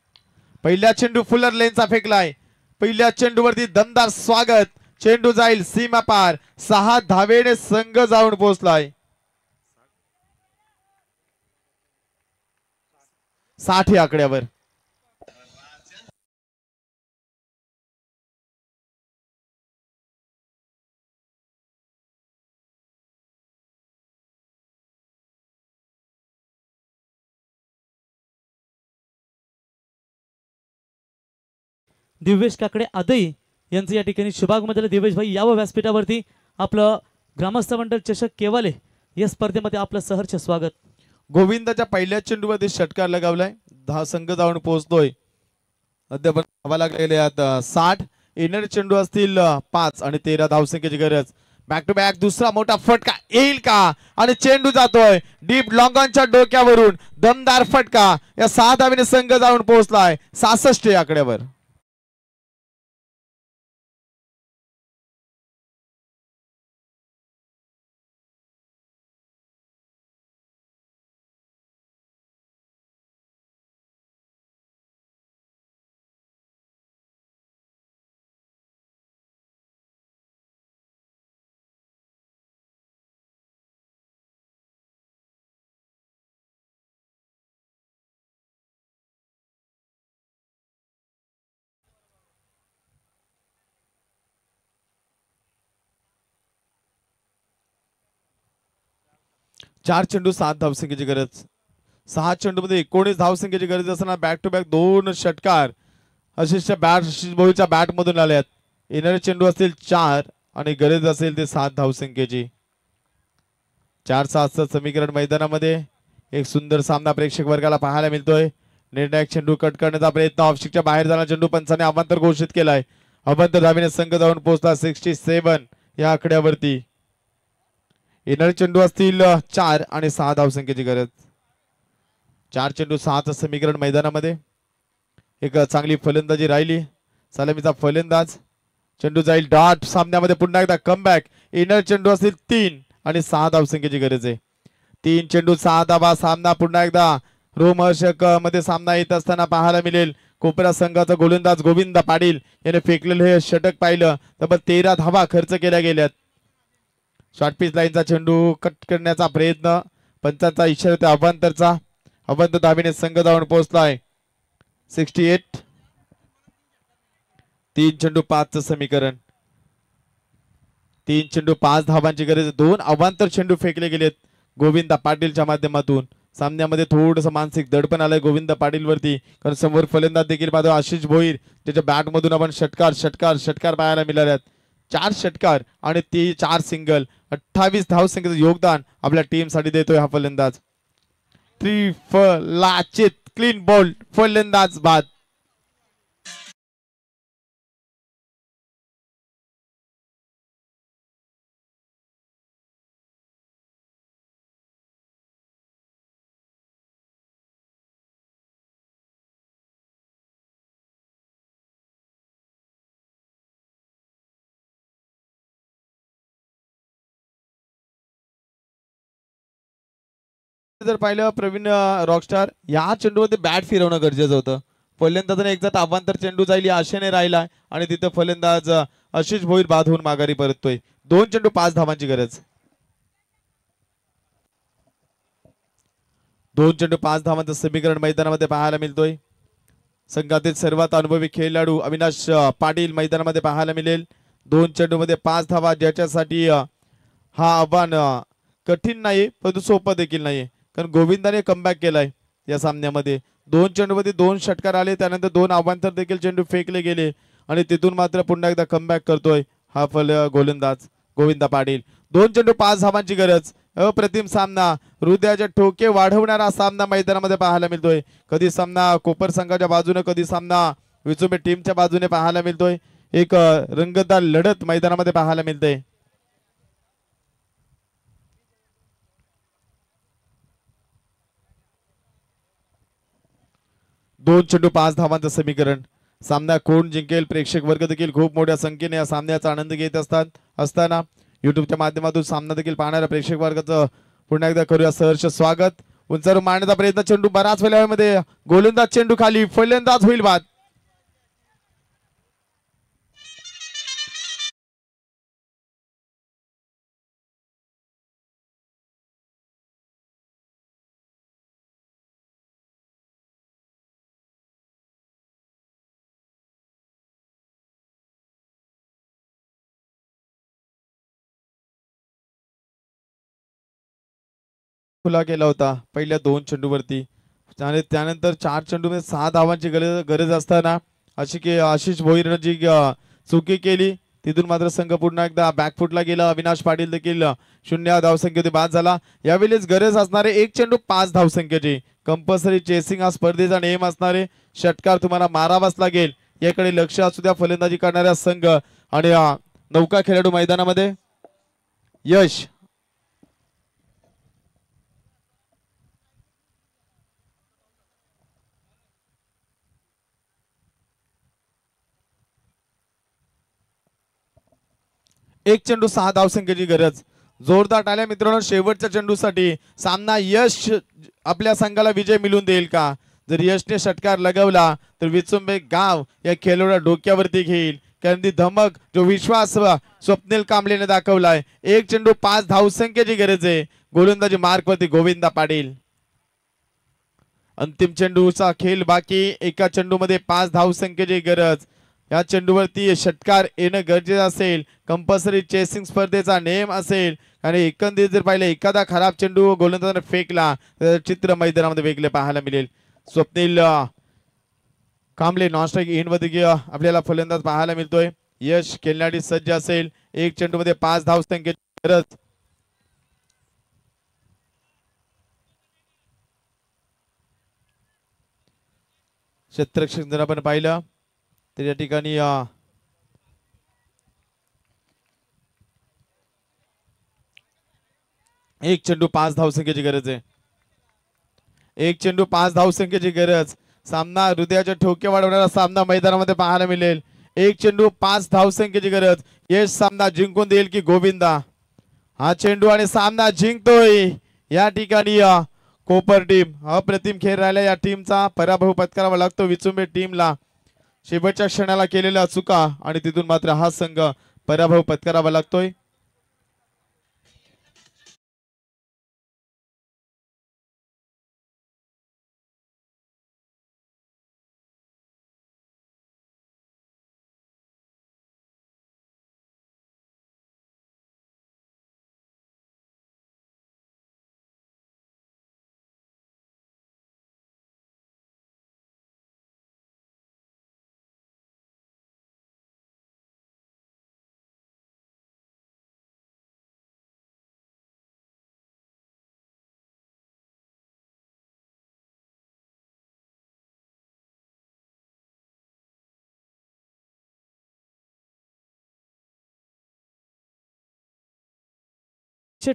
पहिल्या चेंडू फुलर लेनचा फेकलाय. पहिल्या चेंडूवरती दमदार स्वागत. चेंडू जाईल सीमा पार. 6 धावेने संघ जाऊन पोहोचलाय 60 या आकड्यावर. दिव्येश काकडे आदई यांचं या ठिकाणी शुभागमनाला दिव्येश भाई यावं व्यासपीठावरती. आपलं ग्रामस्थ मंडळ चषक केवाले या स्पर्धेमध्ये आपलं सहर्ष स्वागत. गोविंदाच्या पहिल्या चेंडूमध्ये षटकार लगावलाय. 10 संघ जाऊन पोहोचतोय. अद्याप धावा लागलेले आहेत 60. येणारे चेंडू असतील 5 आणि 13 धावसंख्येची गरज. बॅक टू बॅक दुसरा मोठा फटका येईल का आणि चेंडू जातोय डीप लॉंगॉनच्या डोक्यावरून. दमदार फटका. या 6 धावेने संघ जाऊन पोहोचलाय 66 या आकड्यावर. चार चेंडू 7 धावसंख्येची गरज. 6 चेंडूमध्ये 19 धावसंख्येची गरज असताना बॅक टू बॅक 2 षटकार आशिष भोईच्या बॅट मधून आल्यात. येणारे चेंडू असतील 4 आणि गरज असेल ते 7 धावसंख्येची. 4-7 समीकरण मैदानामध्ये एक सुंदर सामना प्रेक्षक वर्गाला पाहायला मिळतोय. निर्णायक चेंडू कट करण्याचा प्रयत्न. ऑफस्टिकच्या बाहेर जाणारा चेंडू पंचाने अवांतर घोषित केलाय. अवांतर धावेने संघ जाऊन पोहोचला 67 या आकड्यावरती. येणारे चेंडू असतील 4 आणि 6 धावसंख्येची गरज. 4 चेंडू 7 समीकरण मैदानामध्ये एक चांगली फलंदाजी राहिली. सलामीचा फलंदाज. चेंडू जाईल डॉट. सामन्यामध्ये पुन्हा एकदा कमबॅक. येणारे चेंडू असतील 3 आणि 6 धावसंख्येची गरज आहे. 3 चेंडू 6 धावा. सामना पुन्हा एकदा रोमहर्षक मध्ये सामना येत असताना पाहायला मिळेल. कोपरा संघाचा गोलंदाज गोविंद पाटील याने फेकलेलं हे षटक पाहिलं तर 13 धावा खर्च केल्या गेल्यात. शॉर्ट पिच लाईनचा चेंडू कट करण्याचा प्रयत्न. पंचांचा इशारा त्या अवांतरचा. अवांतर धावेने संघ जाऊन पोहोचलाय 68. 3 चेंडू 5 समीकरण. 3 चेंडू 5 धावांची गरज. 2 अवांतर चेंडू फेकले गेलेत गोविंद पाटीलच्या माध्यमातून. सामन्यामध्ये थोडस मानसिक दडपण आलंय गोविंद पाटील वरती, कारण समोर फलंदाज देखील मात्र आशिष भोईर त्याच्या बॅट मधून आपण षटकार पाहायला मिळाल्यात. 4 षटकार आणि 4 सिंगल. 28 धावसंख्येचं योगदान आपल्या टीम साठी देतोय हा फलंदाज. त्रिफलाचित क्लीन बॉल फलंदाज बाद. जर पाहिलं प्रवीण रॉकस्टार या चेंडूमध्ये बॅट फिरवणं गरजेचं होतं. फलंदाजाने एकदा अवांतर चेंडू जाईल या आशेने राहिला आणि तिथं फलंदाज आशिष भोईर बाद होऊन माघारी परततोय. 2 चेंडू 5 धावांची गरज. 2 चेंडू 5 धावांचं समीकरण मैदानामध्ये पाहायला मिळतोय. संघातील सर्वात अनुभवी खेळाडू अविनाश पाटील मैदानामध्ये पाहायला मिळेल. 2 चेंडू मध्ये 5 धावा, ज्याच्यासाठी हा आव्हान कठीण नाही परंतु सोपं देखील नाही, कारण गोविंदाने कमबॅक केलाय या सामन्यामध्ये. 2 चेंडूमध्ये 2 षटकार आले, त्यानंतर 2 अवांतर देखील चेंडू फेकले गेले आणि तिथून मात्र पुन्हा एकदा कमबॅक करतोय हा गोलंदाज गोविंद पाटील. 2 चेंडू 5 धावांची गरज. अप्रतिम सामना, हृदयाचे ठोके वाढवणारा सामना मैदानामध्ये पाहायला मिळतोय. कधी सामना कोपर संघाच्या बाजूने, कधी सामना विचुमे टीमच्या बाजूने पाहायला मिळतोय. एक रंगतदार लढत मैदानामध्ये पाहायला मिळते. 2 चेंडू 5 धावांचं समीकरण. सामना कोण जिंकेल, प्रेक्षक वर्ग देखील खूप मोठ्या संख्येने या सामन्याचा आनंद घेत असताना युट्यूबच्या माध्यमातून सामना देखील पाहणाऱ्या प्रेक्षक वर्गाचं पुन्हा एकदा करूया सहर्ष स्वागत. उंचारून मारण्याचा प्रयत्न, चेंडू बराच वेळामध्ये गोलंदाज चेंडू खाली, फलंदाज होईल बाद. खुला केला होता पहिल्या 2 चेंडूवरती आणि त्यानंतर 4 चेंडूमध्ये 6 धावांची गरज असताना आशिष भोईरनं जी चुकी केली तिथून मात्र संघ पुन्हा एकदा बॅकफुटला गेला. अविनाश पाटील देखील 0 धावसंख्येत बाद झाला. यावेळेस गरज असणारे 1 चेंडू 5 धावसंख्येची कंपल्सरी चेसिंग हा स्पर्धेचा नियम असणारे षटकार तुम्हाला मारावाच लागेल. याकडे लक्ष असू द्या फलंदाजी करणाऱ्या संघ आणि नौका खेळाडू मैदानामध्ये. यश एक चेंडू 6 धावसंख्येची गरज. जोरदार टाळ्या मित्रांनो शेवटच्या चेंडूसाठी. सामना यश आपल्या संघाला विजय मिळवून देईल का? जर यशने षटकार लगवला तर विचुंबे गाव या खेळाडूला डोक्यावरती घेईल. कारण ती धमक जो विश्वास स्वप्नील कांबळेने दाखवलाय. 1 चेंडू 5 धावसंख्येची गरज आहे. गोलंदाजी मार्कवरती गोविंदा पाटील. अंतिम चेंडूचा खेळ बाकी. एका चेंडूमध्ये 5 धावसंख्येची गरज. या चेंडूवरती षटकार येणं गरजेचं असेल. कंपल्सरी चेसिंग स्पर्धेचा नियम असेल. आणि एकंदरीत जर पाहिलं एखादा खराब चेंडू गोलंदाजाने फेकला तर चित्र मैदानामध्ये वेगळे पाहायला मिळेल. स्वप्नील कांबळे नॉनस्ट्राईक इनवरती आपल्याला फलंदाज पाहायला मिळतोय. यश खेळण्यासाठी सज्ज असेल. 1 चेंडू मध्ये 5 धावसंख्येची गरज. क्षेत्ररक्षक जर आपण पाहिलं तर या ठिकाणी 1 चेंडू 5 धावसंख्येची गरज आहे. 1 चेंडू 5 धावसंख्येची गरज. सामना हृदयाचे ठोके वाढवणारा सामना मैदानामध्ये पाहायला मिळेल. 1 चेंडू 5 धावसंख्येची गरज. यश सामना जिंकून देईल की गोविंदा? हा चेंडू आणि सामना जिंकतोय या ठिकाणी कोपर टीम. अप्रतिम खेळ राहिला या टीमचा. पराभव पत्करावा लागतो विचुंबे टीमला. शेवटच्या क्षणाला केलेल्या चुका आणि तिथून मात्र हा संघ पराभव पत्करावा लागतोय.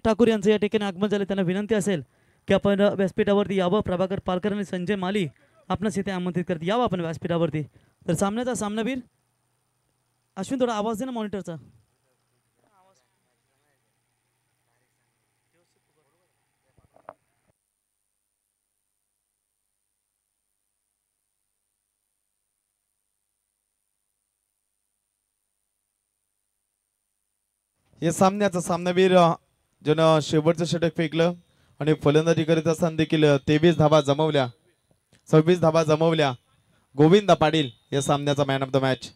ठाकूर यांचं या ठिकाणी आगमन झाले. त्यांना विनंती असेल की आपण व्यासपीठावरती यावं. प्रभाकर पालकर आणि संजय माली आपणास इथे आमंत्रित करत यावं आपण व्यासपीठावरती. तर सामन्याचा सामनावीर अश्विन थोडा आवाज दे ना मॉनिटरचा. या सामन्याचा सामनावीर ज्यानं शेवटचं षटक फेकलं आणि फलंदाजी करीत असताना देखील 23 धावा जमवल्या, 26 धावा जमवल्या. गोविंदा पाटील या सामन्याचा man of the match.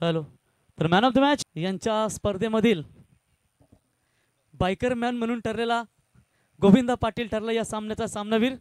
Hello. तर मॅन ऑफ द मॅच यांच्या स्पर्धेमधील बायकर मॅन म्हणून ठरलेला गोविंदा पाटील ठरला या सामन्याचा सामनावीर.